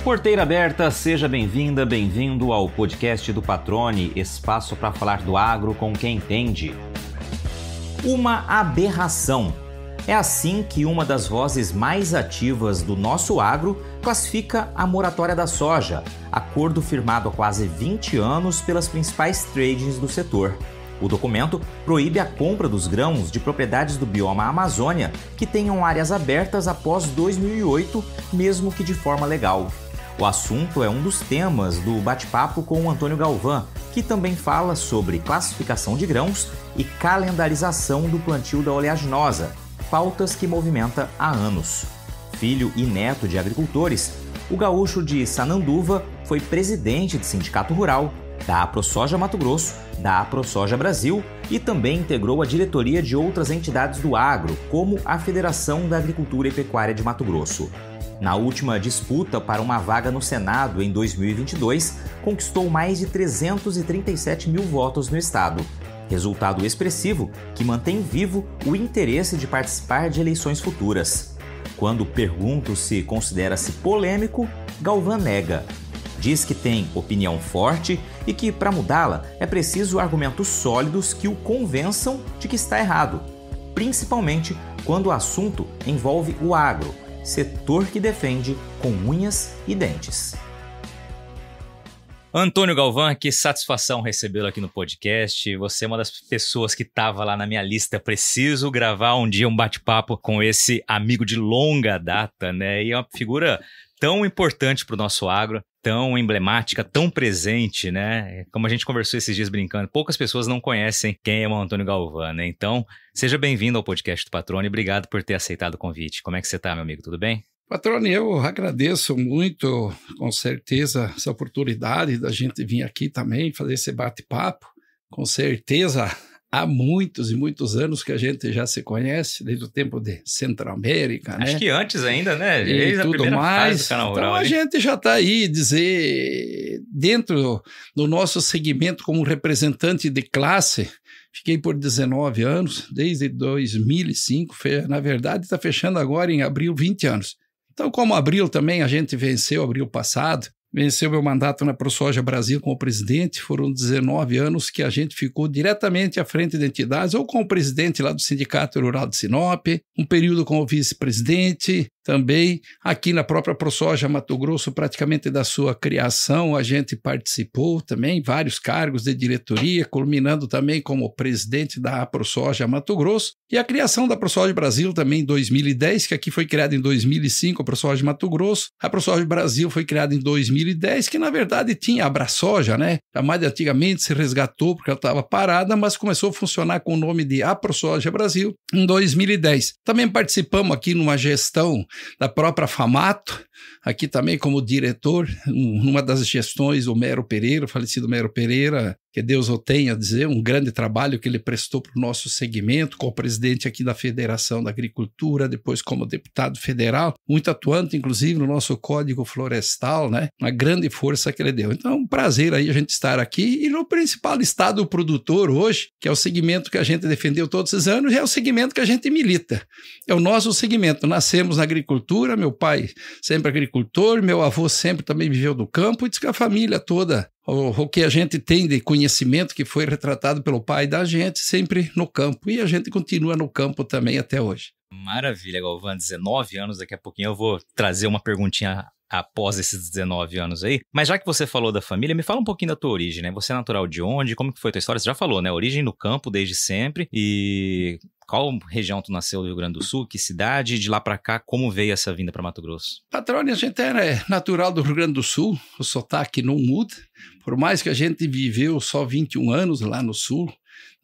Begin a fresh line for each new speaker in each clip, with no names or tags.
Porteira aberta, seja bem-vinda, bem-vindo ao podcast do Patrone, espaço para falar do agro com quem entende. Uma aberração. É assim que uma das vozes mais ativas do nosso agro classifica a moratória da soja, acordo firmado há quase 20 anos pelas principais tradings do setor. O documento proíbe a compra dos grãos de propriedades do bioma Amazônia que tenham áreas abertas após 2008, mesmo que de forma legal. O assunto é um dos temas do bate-papo com o Antônio Galvão, que também fala sobre classificação de grãos e calendarização do plantio da oleaginosa, pautas que movimenta há anos. Filho e neto de agricultores, o gaúcho de Sananduva foi presidente de sindicato rural, da AproSoja Mato Grosso, da AproSoja Brasil e também integrou a diretoria de outras entidades do agro, como a Federação da Agricultura e Pecuária de Mato Grosso. Na última disputa para uma vaga no Senado em 2022, conquistou mais de 337 mil votos no estado. Resultado expressivo que mantém vivo o interesse de participar de eleições futuras. Quando pergunto se considera-se polêmico, Galvão nega. Diz que tem opinião forte e que, para mudá-la, é preciso argumentos sólidos que o convençam de que está errado, principalmente quando o assunto envolve o agro, setor que defende com unhas e dentes. Antônio Galvão, que satisfação recebê-lo aqui no podcast. Você é uma das pessoas que estava lá na minha lista. Preciso gravar um dia um bate-papo com esse amigo de longa data, né? E é uma figura tão importante para o nosso agro, tão emblemática, tão presente, né? Como a gente conversou esses dias brincando, poucas pessoas não conhecem quem é o Antônio Galvão, né? Então, seja bem-vindo ao podcast do Patrone. Obrigado por ter aceitado o convite. Como é que você está, meu amigo? Tudo bem?
Patrone, eu agradeço muito, com certeza, essa oportunidade da gente vir aqui também fazer esse bate-papo. Com certeza, há muitos e muitos anos que a gente já se conhece, desde o tempo de Centro-América, né?
Acho que antes ainda, né?
Desde a primeira fase do
canal
rural. Então, a gente já está aí, dentro do nosso segmento como representante de classe. Fiquei por 19 anos, desde 2005, na verdade está fechando agora em abril 20 anos. Então, como abril também a gente venceu, abril passado, venceu meu mandato na AproSoja Brasil como presidente, foram 19 anos que a gente ficou diretamente à frente de entidades, ou com o presidente lá do Sindicato Rural de Sinop, um período como vice-presidente, também aqui na própria AproSoja Mato Grosso, praticamente da sua criação, a gente participou também, vários cargos de diretoria, culminando também como presidente da AproSoja Mato Grosso, e a criação da AproSoja Brasil também em 2010, que aqui foi criada em 2005, a AproSoja Mato Grosso, a AproSoja Brasil foi criada em 2010, que na verdade tinha a AbraSoja, né? Mais antigamente se resgatou porque ela estava parada, mas começou a funcionar com o nome de AproSoja Brasil em 2010. Também participamos aqui numa gestão da própria Famato, aqui também como diretor, numa das gestões, o Mero Pereira, o falecido Mero Pereira, que Deus o tenha a dizer, um grande trabalho que ele prestou para o nosso segmento, como presidente aqui da Federação da Agricultura, depois como deputado federal, muito atuante, inclusive, no nosso Código Florestal, né? Uma grande força que ele deu. Então, é um prazer aí a gente estar aqui e no principal estado produtor hoje, que é o segmento que a gente defendeu todos esses anos, é o segmento que a gente milita. É o nosso segmento. Nascemos na agricultura, meu pai sempre agricultor, meu avô sempre também viveu do campo, e diz que a família toda, o que a gente tem de conhecimento que foi retratado pelo pai da gente, sempre no campo. E a gente continua no campo também até hoje.
Maravilha, Galvão. 19 anos, daqui a pouquinho eu vou trazer uma perguntinha após esses 19 anos aí. Mas já que você falou da família, me fala um pouquinho da tua origem, né? Você é natural de onde? Como que foi a tua história? Você já falou, né? Origem no campo desde sempre. E qual região tu nasceu do Rio Grande do Sul? Que cidade? De lá pra cá, como veio essa vinda para Mato Grosso?
Patrone, a gente era natural do Rio Grande do Sul. O sotaque não muda. Por mais que a gente viveu só 21 anos lá no Sul,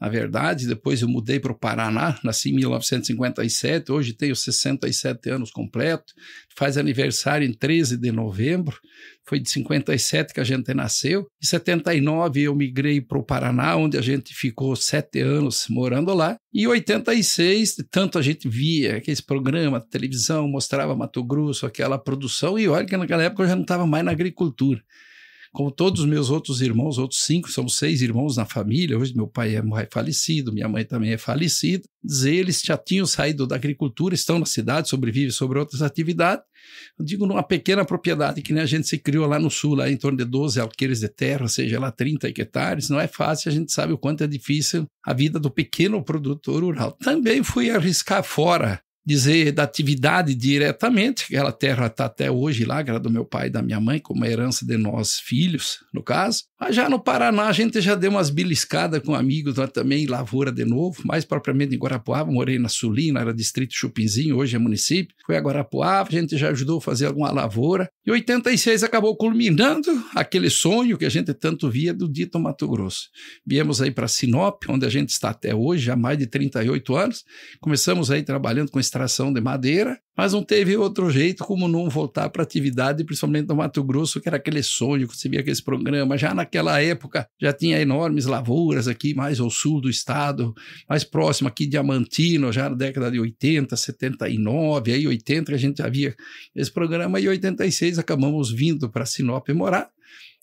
na verdade, depois eu mudei para o Paraná, nasci em 1957, hoje tenho 67 anos completo, faz aniversário em 13 de novembro, foi de 57 que a gente nasceu. Em 79 eu migrei para o Paraná, onde a gente ficou 7 anos morando lá. E em 86, tanto a gente via aqueles programas de televisão, mostrava Mato Grosso, aquela produção, e olha que naquela época eu já não estava mais na agricultura. Como todos os meus outros irmãos, outros 5, somos 6 irmãos na família, hoje meu pai é falecido, minha mãe também é falecida, eles já tinham saído da agricultura, estão na cidade, sobrevivem sobre outras atividades, Eu digo numa pequena propriedade, que nem a gente se criou lá no sul, lá em torno de 12 alqueires de terra, seja lá 30 hectares, não é fácil, a gente sabe o quanto é difícil a vida do pequeno produtor rural. Também fui arriscar fora, dizer da atividade diretamente, aquela terra está até hoje lá, que era do meu pai e da minha mãe, como herança de nós filhos, no caso. Mas já no Paraná a gente já deu umas beliscadas com amigos lá também, em lavoura de novo, mais propriamente em Guarapuava, morei na Sulina, era distrito Chupinzinho, hoje é município. Fui a Guarapuava, a gente já ajudou a fazer alguma lavoura. E 86 acabou culminando aquele sonho que a gente tanto via do dito Mato Grosso. Viemos aí para Sinop, onde a gente está até hoje, já há mais de 38 anos. Começamos aí trabalhando com extração de madeira, mas não teve outro jeito como não voltar para a atividade, principalmente no Mato Grosso, que era aquele sonho, que você via aqueles programas. Já naquela época já tinha enormes lavouras aqui, mais ao sul do estado, mais próximo aqui de Diamantino, já na década de 80, 79, aí 80 que a gente já via esse programa, e em 86 acabamos vindo para Sinop morar.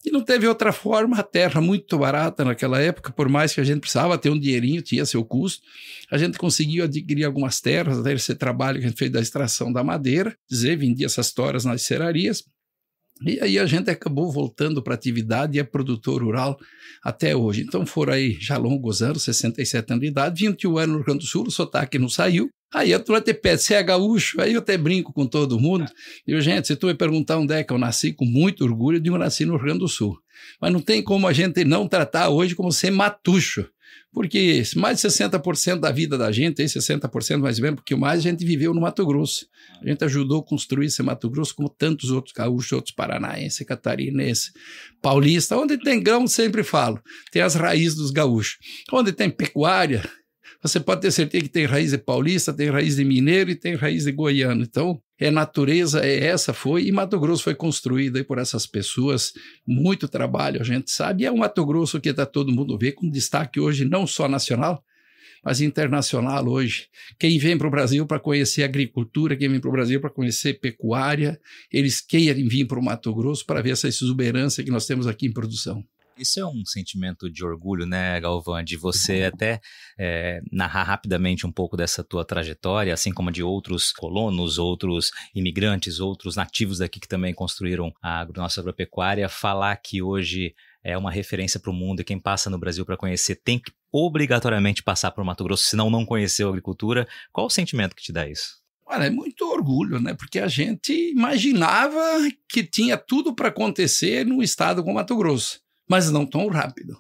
E não teve outra forma, a terra muito barata naquela época, por mais que a gente precisava ter um dinheirinho, tinha seu custo, a gente conseguiu adquirir algumas terras, até esse trabalho que a gente fez da extração da madeira, vendia essas toras nas serrarias, e aí a gente acabou voltando para a atividade e é produtor rural até hoje. Então foram aí já longos anos, 67 anos de idade, 21 anos no Rio Grande do Sul, o sotaque não saiu. Aí a turma te pede, você é gaúcho? Aí eu até brinco com todo mundo. Digo, gente, se tu me perguntar onde é que eu nasci, com muito orgulho, eu digo, eu nasci no Rio Grande do Sul. Mas não tem como a gente não tratar hoje como ser matucho. Porque mais de 60% da vida da gente, 60% mais ou menos, porque mais a gente viveu no Mato Grosso. A gente ajudou a construir esse Mato Grosso como tantos outros gaúchos, outros paranaenses, catarinenses, paulistas. Onde tem grão, sempre falo, tem as raízes dos gaúchos. Onde tem pecuária, você pode ter certeza que tem raiz de paulista, tem raiz de mineiro e tem raiz de goiano. Então, natureza, foi, e Mato Grosso foi construído aí por essas pessoas, muito trabalho, a gente sabe, e é um Mato Grosso que está todo mundo vê, com destaque hoje não só nacional, mas internacional hoje. Quem vem para o Brasil para conhecer agricultura, quem vem para o Brasil para conhecer pecuária, eles querem vir para o Mato Grosso para ver essa exuberância que nós temos aqui em produção.
Isso é um sentimento de orgulho, né, Galvão, de você até narrar rapidamente um pouco dessa tua trajetória, assim como de outros colonos, outros imigrantes, outros nativos daqui que também construíram a nossa agropecuária, falar que hoje é uma referência para o mundo e quem passa no Brasil para conhecer tem que obrigatoriamente passar por Mato Grosso, senão não conheceu a agricultura. Qual o sentimento que te dá isso?
Olha, é muito orgulho, né? Porque a gente imaginava que tinha tudo para acontecer num estado como Mato Grosso, mas não tão rápido.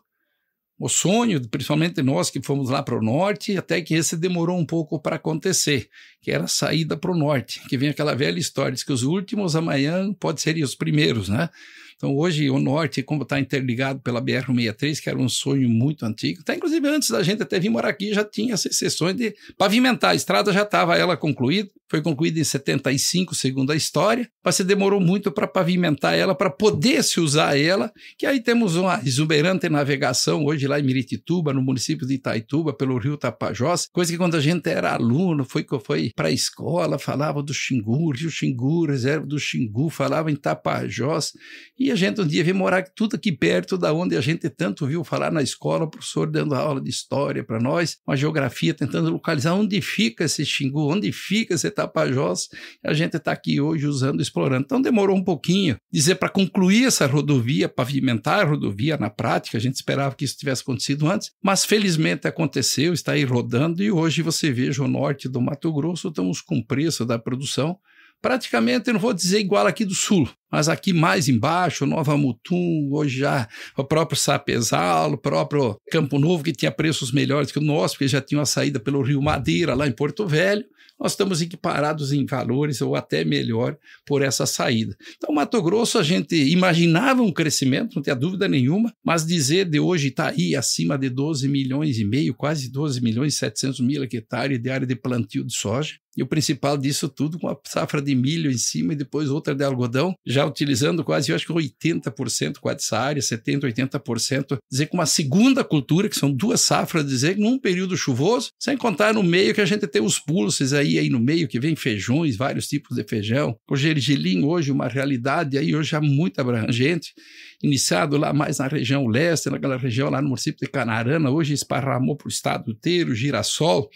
O sonho, principalmente nós que fomos lá para o norte, até que esse demorou um pouco para acontecer, que era a saída para o norte, que vem aquela velha história, diz que os últimos amanhã pode ser os primeiros, né? Então hoje o norte, como está interligado pela BR-163, que era um sonho muito antigo, até inclusive antes da gente até vir morar aqui, já tinha essas sessões de pavimentar, a estrada já estava ela concluída, foi concluída em 75, segundo a história, mas se demorou muito para pavimentar ela, para poder se usar ela, que aí temos uma exuberante navegação hoje lá em Miritituba, no município de Itaituba, pelo rio Tapajós, coisa que quando a gente era aluno, foi para a escola, falava do Xingu, Rio Xingu, reserva do Xingu, falava em Tapajós, e a gente um dia veio morar tudo aqui perto da onde a gente tanto viu falar na escola, o professor dando aula de história para nós, uma geografia, tentando localizar onde fica esse Xingu, onde fica esse Tapajós, a gente está aqui hoje usando, explorando. Então demorou um pouquinho, dizer, para concluir essa rodovia, pavimentar a rodovia na prática, a gente esperava que isso tivesse acontecido antes, mas felizmente aconteceu, está aí rodando, e hoje você veja o norte do Mato Grosso, estamos com o preço da produção, praticamente, eu não vou dizer igual aqui do sul, mas aqui mais embaixo, Nova Mutum, hoje já o próprio Sapezal, o próprio Campo Novo, que tinha preços melhores que o nosso, porque já tinha uma saída pelo Rio Madeira, lá em Porto Velho, nós estamos equiparados em valores, ou até melhor, por essa saída. Então, Mato Grosso, a gente imaginava um crescimento, não tem dúvida nenhuma, mas dizer de hoje está aí acima de 12 milhões e meio, quase 12 milhões e 700 mil hectares de área de plantio de soja, e o principal disso tudo com a safra de milho em cima e depois outra de algodão, já utilizando quase, eu acho que 80% com essa área, 70%, 80%, dizer com uma segunda cultura, que são duas safras, dizer num período chuvoso, sem contar no meio que a gente tem os pulses aí no meio, que vem feijões, vários tipos de feijão, o gergelim hoje uma realidade aí hoje já muito abrangente, iniciado lá mais na região leste, naquela região lá no município de Canarana, hoje esparramou para o estado inteiro, girassol,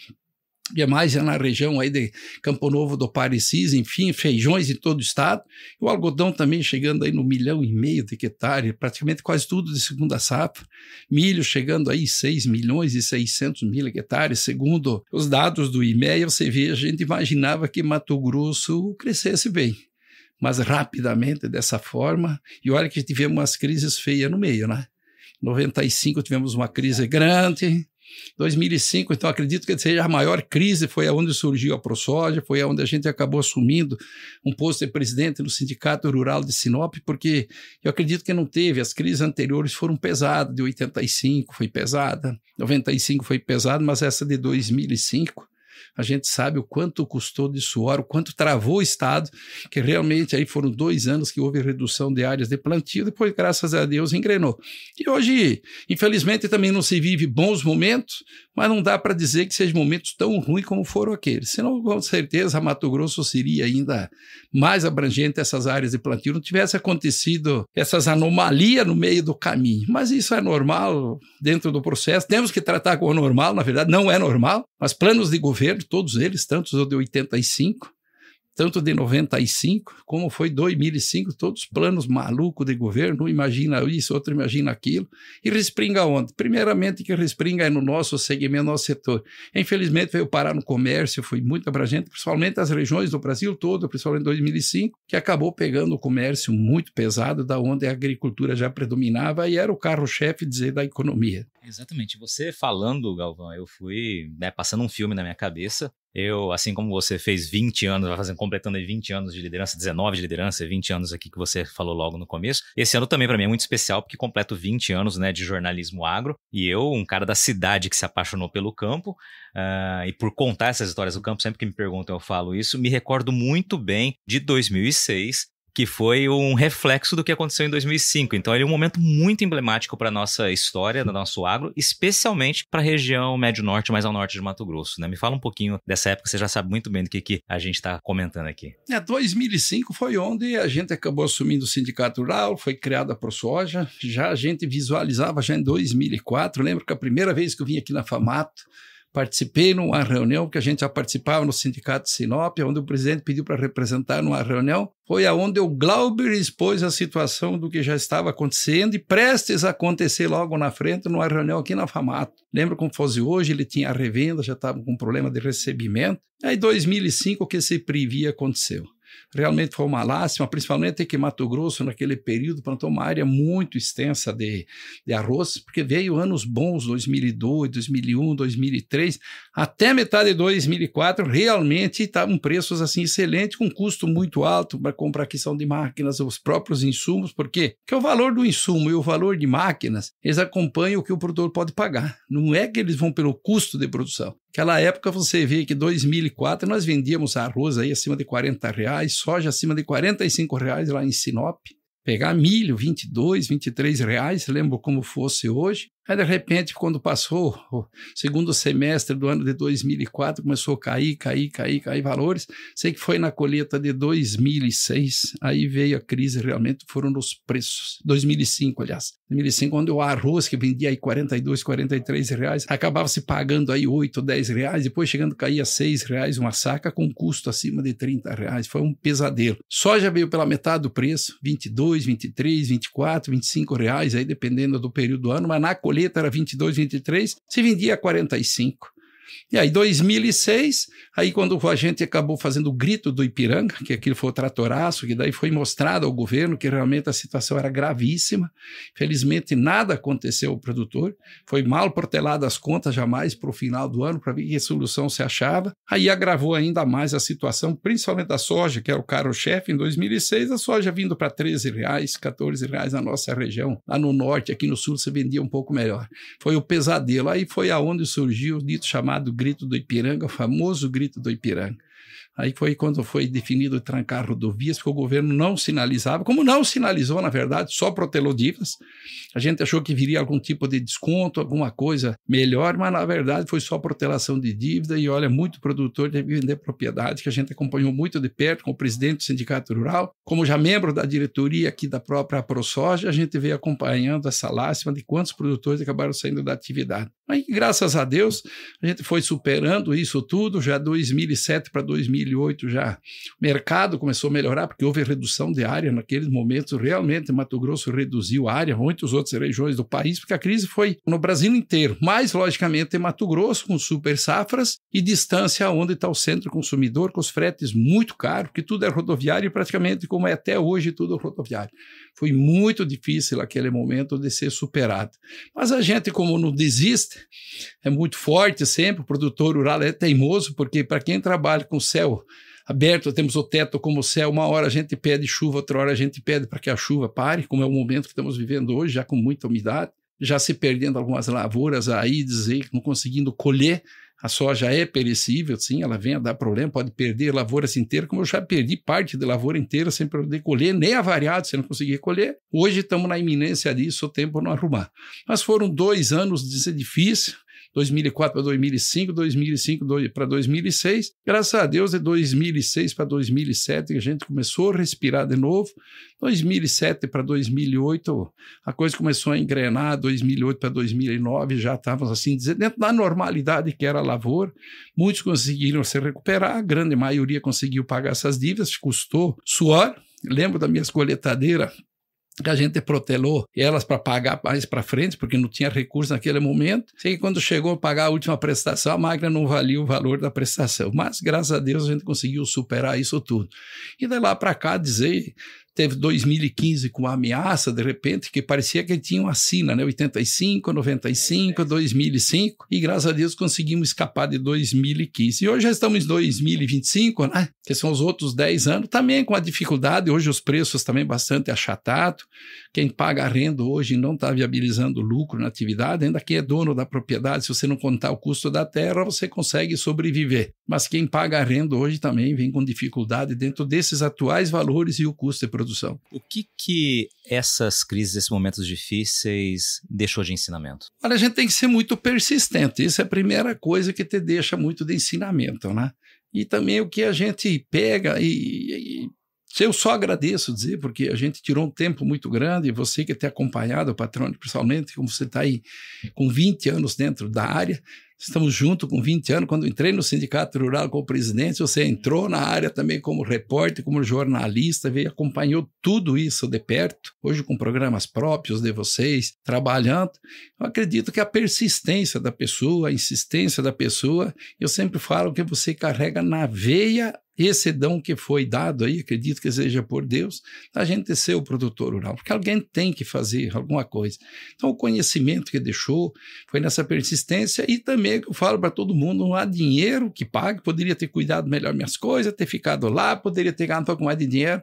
e mais na região aí de Campo Novo do Parecis, enfim, feijões em todo o estado. O algodão também chegando aí no 1,5 milhão de hectares, praticamente quase tudo de segunda safra. Milho chegando aí 6.600.000 hectares, segundo os dados do IMEA. Você vê, a gente imaginava que Mato Grosso crescesse bem, mas rapidamente dessa forma. E olha que tivemos umas crises feias no meio, né? Em 95 tivemos uma crise grande. 2005, então acredito que seja a maior crise, foi onde surgiu a ProSoja, foi onde a gente acabou assumindo um posto de presidente no Sindicato Rural de Sinop, porque eu acredito que não teve, as crises anteriores foram pesadas, de 85 foi pesada, 95 foi pesada, mas essa de 2005, a gente sabe o quanto custou de suor, o quanto travou o Estado, que realmente aí foram 2 anos que houve redução de áreas de plantio, depois, graças a Deus, engrenou. E hoje, infelizmente, também não se vive bons momentos, mas não dá para dizer que sejam momentos tão ruins como foram aqueles. Senão, com certeza, Mato Grosso seria ainda mais abrangente essas áreas de plantio, não tivesse acontecido essas anomalias no meio do caminho. Mas isso é normal dentro do processo, temos que tratar como normal, na verdade, não é normal, mas planos de governo, todos eles, tanto os de 85, tanto de 95, como foi 2005, todos planos malucos de governo, um imagina isso, outro imagina aquilo, e respinga onde? Primeiramente que respinga é no nosso segmento, no nosso setor. Infelizmente veio parar no comércio, foi muito abrangente, principalmente as regiões do Brasil todo, principalmente em 2005, que acabou pegando o comércio muito pesado, da onde a agricultura já predominava e era o carro-chefe, dizer, da economia.
Exatamente. Você falando, Galvão, eu fui passando um filme na minha cabeça. Eu, assim como você fez 20 anos, completando aí 20 anos de liderança, 19 de liderança, 20 anos aqui que você falou logo no começo. Esse ano também para mim é muito especial, porque completo 20 anos, né, de jornalismo agro. E eu, um cara da cidade que se apaixonou pelo campo, e por contar essas histórias do campo, sempre que me perguntam eu falo isso, me recordo muito bem de 2006, que foi um reflexo do que aconteceu em 2005. Então ele é um momento muito emblemático para a nossa história, do nosso agro, especialmente para a região médio-norte, mais ao norte de Mato Grosso, né? Me fala um pouquinho dessa época, você já sabe muito bem do que a gente está comentando aqui.
2005 foi onde a gente acabou assumindo o Sindicato Rural, foi criada a ProSoja, já a gente visualizava já em 2004, lembro que a primeira vez que eu vim aqui na FAMATO, participei numa reunião que a gente já participava no Sindicato de Sinop, onde o presidente pediu para representar numa reunião. Foi aonde o Glauber expôs a situação do que já estava acontecendo e prestes a acontecer logo na frente numa reunião aqui na FAMATO. Lembro como fosse hoje, ele tinha a revenda, já estava com problema de recebimento. Aí em 2005 o que se previa aconteceu. Realmente foi uma lástima, principalmente que Mato Grosso, naquele período, plantou uma área muito extensa de arroz, porque veio anos bons, 2002, 2001, 2003, até metade de 2004, realmente estavam preços assim excelentes, com custo muito alto para comprar aquisição de máquinas, os próprios insumos, porque o valor do insumo e o valor de máquinas, eles acompanham o que o produtor pode pagar, não é que eles vão pelo custo de produção. Naquela época você vê que em 2004 nós vendíamos arroz aí acima de R$40, soja acima de R$45 lá em Sinop. Pegar milho, R$22, R$23, lembro como fosse hoje. Aí, de repente, quando passou o segundo semestre do ano de 2004, começou a cair valores. Sei que foi na colheita de 2006, aí veio a crise, realmente foram nos preços. 2005, aliás. 2005, onde o arroz que vendia aí R$42, R$43, acabava se pagando aí R$8, R$10, depois chegando a cair a R$6 uma saca, com custo acima de R$30. Foi um pesadelo. Soja veio pela metade do preço, R$22, R$23, R$24, R$25, aí dependendo do período do ano, mas na colheita era 22, 23, se vendia a 45. E aí, 2006, aí quando a gente acabou fazendo o grito do Ipiranga, que aquilo foi o tratoraço, que daí foi mostrado ao governo que realmente a situação era gravíssima. Felizmente, nada aconteceu ao produtor. Foi mal protelada as contas jamais para o final do ano, para ver que solução se achava. Aí agravou ainda mais a situação, principalmente da soja, que era o carro-chefe em 2006, a soja vindo para R$13, R$14 na nossa região. Lá no norte, aqui no sul, se vendia um pouco melhor. Foi o pesadelo. Aí foi aonde surgiu o dito chamado Grito do Ipiranga, o famoso Grito do Ipiranga. Aí foi quando foi definido trancar rodovias, porque o governo não sinalizava, como não sinalizou, na verdade, só protelou dívidas. A gente achou que viria algum tipo de desconto, alguma coisa melhor, mas na verdade foi só protelação de dívida. E olha, muito produtor teve que vender propriedade, que a gente acompanhou muito de perto com o presidente do Sindicato Rural. Como já membro da diretoria aqui da própria ProSoja, a gente veio acompanhando essa lástima de quantos produtores acabaram saindo da atividade. Mas graças a Deus, a gente foi superando isso tudo. Já 2007 para 2008 já o mercado começou a melhorar, porque houve redução de área naqueles momentos. Realmente, Mato Grosso reduziu a área, muitas outras regiões do país, porque a crise foi no Brasil inteiro. Mas, logicamente, em Mato Grosso, com super safras e distância onde está o centro consumidor, com os fretes muito caros, porque tudo é rodoviário e praticamente, como é até hoje, tudo rodoviário. Foi muito difícil aquele momento de ser superado. Mas a gente, como não desiste, é muito forte sempre, o produtor rural é teimoso, porque para quem trabalha com o céu aberto, temos o teto como céu, uma hora a gente pede chuva, outra hora a gente pede para que a chuva pare, como é o momento que estamos vivendo hoje, já com muita umidade, já se perdendo algumas lavouras aí, dizer que não conseguindo colher. A soja é perecível, sim, ela vem a dar problema, pode perder lavouras inteiras, como eu já perdi parte de lavoura inteira sem poder colher, nem avariado se não conseguir colher. Hoje estamos na iminência disso, o tempo não arrumar. Mas foram 2 anos de ser difícil, 2004 para 2005, 2005 para 2006. Graças a Deus, de 2006 para 2007, a gente começou a respirar de novo. 2007 para 2008, a coisa começou a engrenar. 2008 para 2009, já estávamos assim, dentro da normalidade que era a lavoura. Muitos conseguiram se recuperar, a grande maioria conseguiu pagar essas dívidas, custou suor. Lembro das minhas coletadeiras, que a gente protelou elas para pagar mais para frente, porque não tinha recurso naquele momento. Sei que quando chegou a pagar a última prestação, a máquina não valia o valor da prestação. Mas, graças a Deus, a gente conseguiu superar isso tudo. E de lá para cá, teve 2015 com uma ameaça, de repente, que parecia que tinha uma sina, né? 85, 95, 2005, e graças a Deus conseguimos escapar de 2015. E hoje já estamos em 2025, né? Que são os outros 10 anos, também com a dificuldade, hoje os preços também bastante achatados. Quem paga arrendo hoje não está viabilizando lucro na atividade, ainda quem é dono da propriedade, se você não contar o custo da terra, você consegue sobreviver. Mas quem paga arrendo hoje também vem com dificuldade dentro desses atuais valores e o custo de produção.
O que essas crises, esses momentos difíceis, deixou de ensinamento?
Olha, a gente tem que ser muito persistente. Isso é a primeira coisa que te deixa muito de ensinamento, né? E também o que a gente pega eu só agradeço dizer, porque a gente tirou um tempo muito grande, você que tem acompanhado o Patrone, principalmente, como você está aí com 20 anos dentro da área, estamos juntos com 20 anos. Quando entrei no Sindicato Rural como presidente, você entrou na área também como repórter, como jornalista, veio acompanhou tudo isso de perto, hoje com programas próprios de vocês, trabalhando. Eu acredito que a persistência da pessoa, a insistência da pessoa, eu sempre falo que você carrega na veia esse dom que foi dado aí, acredito que seja por Deus, a gente ser o produtor rural, porque alguém tem que fazer alguma coisa. Então, o conhecimento que deixou foi nessa persistência, e também eu falo para todo mundo, não há dinheiro que pague, poderia ter cuidado melhor minhas coisas, ter ficado lá, poderia ter ganhado um pouco mais de dinheiro,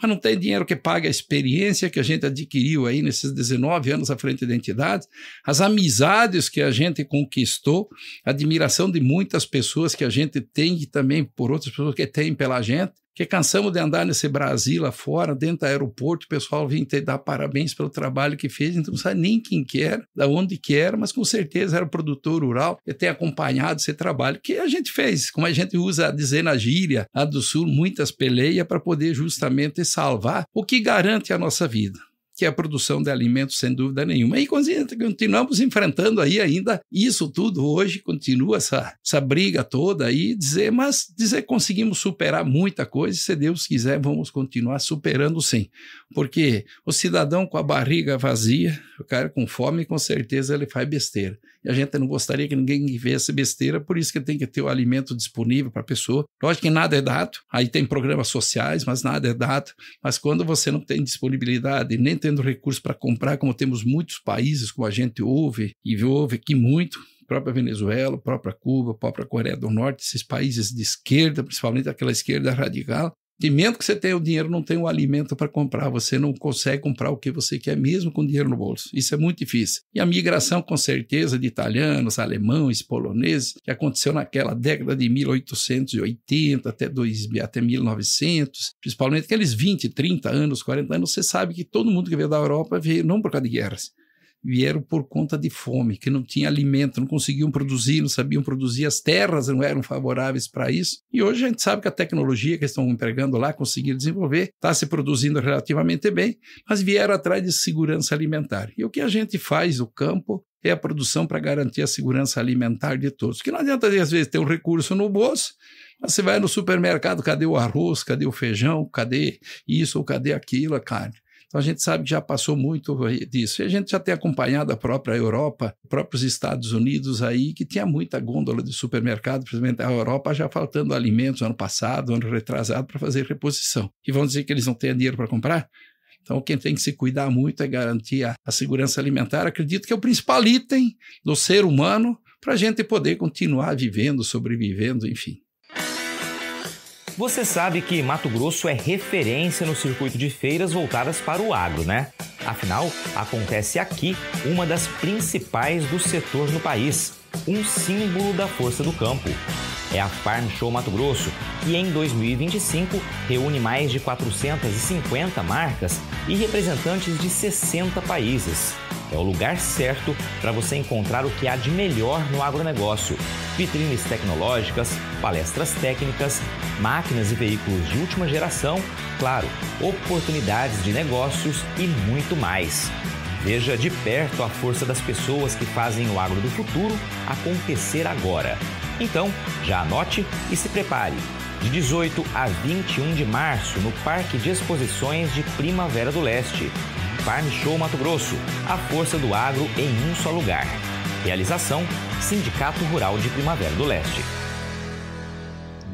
mas não tem dinheiro que pague a experiência que a gente adquiriu aí nesses 19 anos à frente da entidade, as amizades que a gente conquistou, a admiração de muitas pessoas que a gente tem e também por outras pessoas que tem pela gente, que cansamos de andar nesse Brasil lá fora, dentro do aeroporto, o pessoal vinha te dar parabéns pelo trabalho que fez, então não sabe nem quem que era, da onde que era, mas com certeza era o produtor rural que tem acompanhado esse trabalho que a gente fez, como a gente usa dizer na gíria, lá do sul, muitas peleias para poder justamente salvar o que garante a nossa vida, que é a produção de alimentos, sem dúvida nenhuma. E continuamos enfrentando aí ainda isso tudo hoje, continua essa briga toda aí, mas dizer que conseguimos superar muita coisa, e se Deus quiser vamos continuar superando sim, porque o cidadão com a barriga vazia, o cara com fome, com certeza ele faz besteira, e a gente não gostaria que ninguém vivesse besteira, por isso que tem que ter o alimento disponível para a pessoa. Lógico que nada é dado, aí tem programas sociais, mas nada é dado, mas quando você não tem disponibilidade, nem tendo recursos para comprar, como temos muitos países, como a gente ouve aqui muito, a própria Venezuela, a própria Cuba, a própria Coreia do Norte, esses países de esquerda, principalmente aquela esquerda radical, E mesmo que você tenha o dinheiro, não tem o alimento para comprar. Você não consegue comprar o que você quer mesmo com dinheiro no bolso. Isso é muito difícil. E a migração, com certeza, de italianos, alemães, poloneses, que aconteceu naquela década de 1880 até 1900, principalmente aqueles 20, 30 anos, 40 anos, você sabe que todo mundo que veio da Europa veio não por causa de guerras. Vieram por conta de fome, que não tinha alimento, não conseguiam produzir, não sabiam produzir, as terras não eram favoráveis para isso. E hoje a gente sabe que a tecnologia que eles estão empregando lá, conseguiram desenvolver, está se produzindo relativamente bem, mas vieram atrás de segurança alimentar. E o que a gente faz no campo é a produção para garantir a segurança alimentar de todos. Porque não adianta, às vezes, ter um recurso no bolso, mas você vai no supermercado, cadê o arroz, cadê o feijão, cadê isso ou cadê aquilo, a carne? Então a gente sabe que já passou muito disso. E a gente já tem acompanhado a própria Europa, os próprios Estados Unidos aí, que tinha muita gôndola de supermercado, principalmente a Europa, já faltando alimentos ano passado, ano retrasado, para fazer reposição. E vão dizer que eles não têm dinheiro para comprar? Então quem tem que se cuidar muito é garantir a segurança alimentar. Acredito que é o principal item do ser humano para a gente poder continuar vivendo, sobrevivendo, enfim.
Você sabe que Mato Grosso é referência no circuito de feiras voltadas para o agro, né? Afinal, acontece aqui uma das principais do setor no país, um símbolo da força do campo. É a Farm Show Mato Grosso, que em 2025 reúne mais de 450 marcas e representantes de 60 países. É o lugar certo para você encontrar o que há de melhor no agronegócio. Vitrines tecnológicas, palestras técnicas, máquinas e veículos de última geração, claro, oportunidades de negócios e muito mais. Veja de perto a força das pessoas que fazem o agro do futuro acontecer agora. Então, já anote e se prepare. De 18 a 21 de março, no Parque de Exposições de Primavera do Leste. Farm Show Mato Grosso, a força do agro em um só lugar. Realização, Sindicato Rural de Primavera do Leste.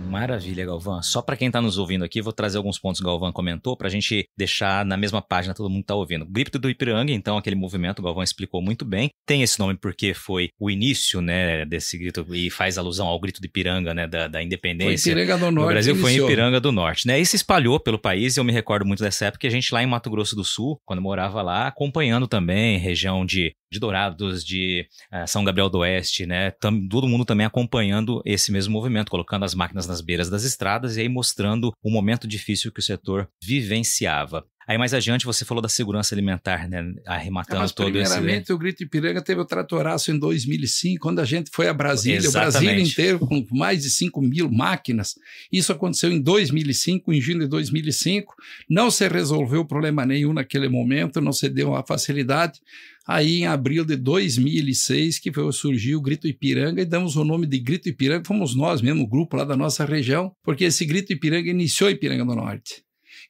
Maravilha, Galvão. Só para quem está nos ouvindo aqui, vou trazer alguns pontos que o Galvão comentou para a gente deixar na mesma página, todo mundo está ouvindo. Grito do Ipiranga, então, aquele movimento, o Galvão explicou muito bem. Tem esse nome porque foi o início, né, desse grito e faz alusão ao grito do Ipiranga, né, da independência.
Foi Ipiranga do Norte.
No Brasil foi em Ipiranga do Norte, né? E se espalhou pelo país. Eu me recordo muito dessa época, a gente lá em Mato Grosso do Sul, quando morava lá, acompanhando também região de Dourados, de São Gabriel do Oeste, né? Todo mundo também acompanhando esse mesmo movimento, colocando as máquinas nas beiras das estradas e aí mostrando o momento difícil que o setor vivenciava. Aí mais adiante você falou da segurança alimentar, né? Arrematando todo esse...
Primeiramente o Grito Ipiranga teve o tratoraço em 2005, quando a gente foi a Brasília,
Exatamente.
O Brasil inteiro com mais de 5.000 máquinas. Isso aconteceu em 2005, em junho de 2005. Não se resolveu problema nenhum naquele momento, não se deu a facilidade. Aí em abril de 2006 que surgiu o Grito Ipiranga e damos o nome de Grito Ipiranga, fomos nós mesmo, o grupo lá da nossa região, porque esse Grito Ipiranga iniciou Ipiranga do Norte.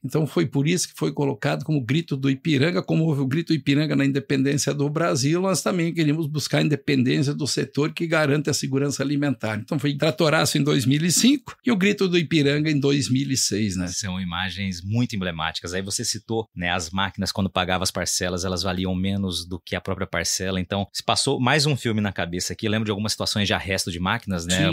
Então foi por isso que foi colocado como Grito do Ipiranga, como houve o Grito Ipiranga na independência do Brasil, nós também queríamos buscar a independência do setor que garante a segurança alimentar. Então foi Tratoraço em 2005 e o Grito do Ipiranga em 2006, né?
São imagens muito emblemáticas. Aí você citou, né, as máquinas quando pagavam as parcelas, elas valiam menos do que a própria parcela. Então se passou mais um filme na cabeça aqui. Eu lembro de algumas situações de arresto de máquinas, né?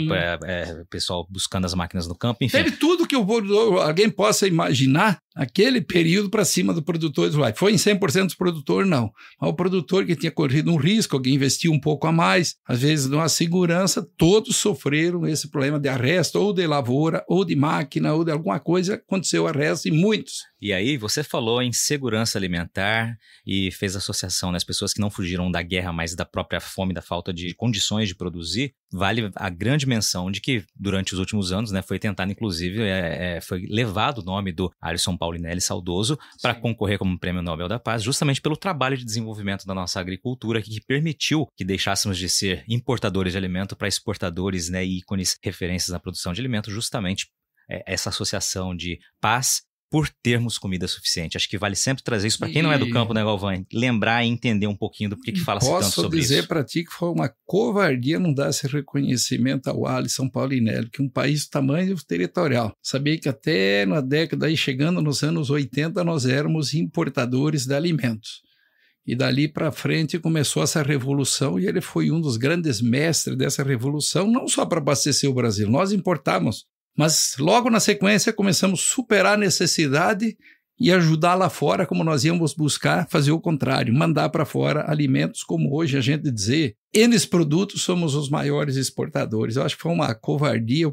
O pessoal buscando as máquinas no campo, enfim.
Teve tudo que alguém possa imaginar aquele período para cima do produtor de Foi em 100% dos produtores, não. Mas o produtor que tinha corrido um risco, alguém investiu um pouco a mais, às vezes numa segurança, todos sofreram esse problema de arresto, ou de lavoura, ou de máquina, ou de alguma coisa, aconteceu arresto, e muitos.
E aí você falou em segurança alimentar e fez associação, né? As pessoas que não fugiram da guerra, mas da própria fome, da falta de condições de produzir. Vale a grande menção de que durante os últimos anos, né, foi tentado, inclusive, foi levado o nome do Alisson Paulinelli saudoso para concorrer como Prêmio Nobel da Paz, justamente pelo trabalho de desenvolvimento da nossa agricultura que permitiu que deixássemos de ser importadores de alimento para exportadores, né, e ícones referências na produção de alimento, justamente essa associação de paz por termos comida suficiente. Acho que vale sempre trazer isso para quem não é do campo, né, Galvão? Lembrar e entender um pouquinho do que fala-se tanto sobre isso.
Posso dizer para ti que foi uma covardia não dar esse reconhecimento ao Alisson Paulinelli, que um país do tamanho territorial. Sabia que até na década, aí, chegando nos anos 80, nós éramos importadores de alimentos. E dali para frente começou essa revolução e ele foi um dos grandes mestres dessa revolução, não só para abastecer o Brasil. Nós importávamos Mas logo na sequência começamos a superar a necessidade e ajudar lá fora, como nós íamos buscar fazer o contrário, mandar para fora alimentos, como hoje a gente dizer, eles produtos somos os maiores exportadores. Eu acho que foi uma covardia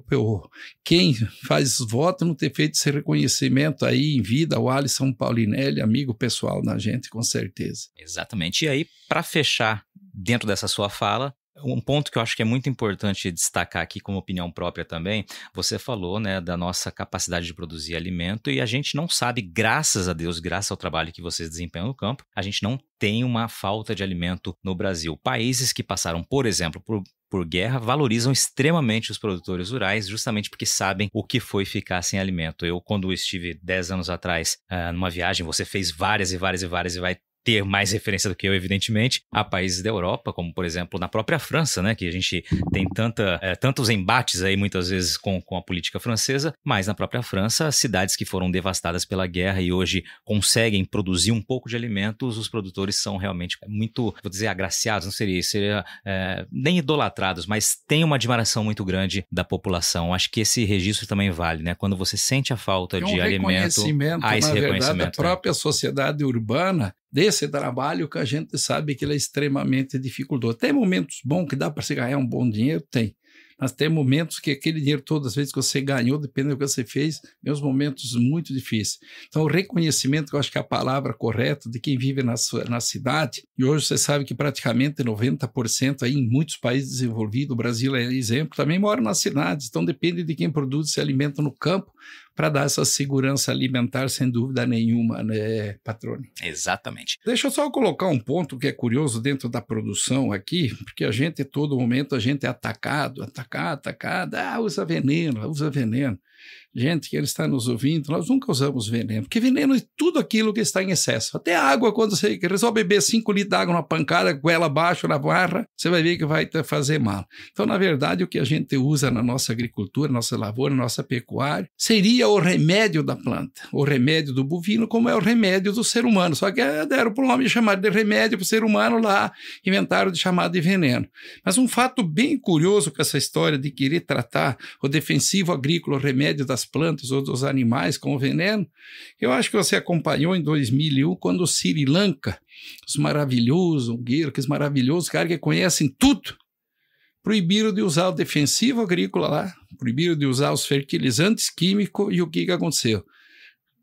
quem faz voto não ter feito esse reconhecimento aí em vida, o Alisson Paulinelli, amigo pessoal da gente, com certeza.
Exatamente. E aí, para fechar dentro dessa sua fala, um ponto que eu acho que é muito importante destacar aqui como opinião própria também, você falou, né, da nossa capacidade de produzir alimento e a gente não sabe, graças a Deus, graças ao trabalho que vocês desempenham no campo, a gente não tem uma falta de alimento no Brasil. Países que passaram, por exemplo, por guerra, valorizam extremamente os produtores rurais, justamente porque sabem o que foi ficar sem alimento. Eu, quando estive 10 anos atrás numa viagem, você fez várias e vai ter mais referência do que eu, evidentemente, a países da Europa, como, por exemplo, na própria França, né, que a gente tem tantos embates aí, muitas vezes, com a política francesa, mas na própria França, cidades que foram devastadas pela guerra e hoje conseguem produzir um pouco de alimentos, os produtores são realmente muito, vou dizer, agraciados, não seria nem idolatrados, mas tem uma admiração muito grande da população. Acho que esse registro também vale, né? Quando você sente a falta de alimento, há esse reconhecimento.
A própria sociedade urbana desse trabalho que a gente sabe que ele é extremamente dificultoso. Tem momentos bons que dá para se ganhar um bom dinheiro? Tem. Mas tem momentos que aquele dinheiro, todas as vezes que você ganhou, dependendo do que você fez, tem uns momentos muito difíceis. Então, o reconhecimento, que eu acho que é a palavra correta de quem vive na cidade, e hoje você sabe que praticamente 90% aí em muitos países desenvolvidos, o Brasil é exemplo, também moram nas cidades, então depende de quem produz esse alimento no campo, para dar essa segurança alimentar, sem dúvida nenhuma, né, Patrone?
Exatamente.
Deixa eu só colocar um ponto que é curioso dentro da produção aqui, porque a gente, todo momento, a gente é atacado, usa veneno. Gente que está nos ouvindo, nós nunca usamos veneno, porque veneno é tudo aquilo que está em excesso. Até água, quando você resolve beber 5 litros de água numa pancada, com ela abaixo na barra, você vai ver que vai te fazer mal. Então, na verdade, o que a gente usa na nossa agricultura, nossa lavoura, nossa pecuária, seria o remédio da planta, o remédio do bovino, como é o remédio do ser humano. Só que deram para o nome chamado de remédio para o ser humano lá, inventaram de chamar de veneno. Mas um fato bem curioso com essa história de querer tratar o defensivo agrícola, o remédio das plantas ou dos animais com veneno, eu acho que você acompanhou em 2001, quando o Sri Lanka, os maravilhosos, aqueles maravilhosos caras que conhecem tudo, proibiram de usar o defensivo agrícola lá, proibiram de usar os fertilizantes químicos, e o que aconteceu?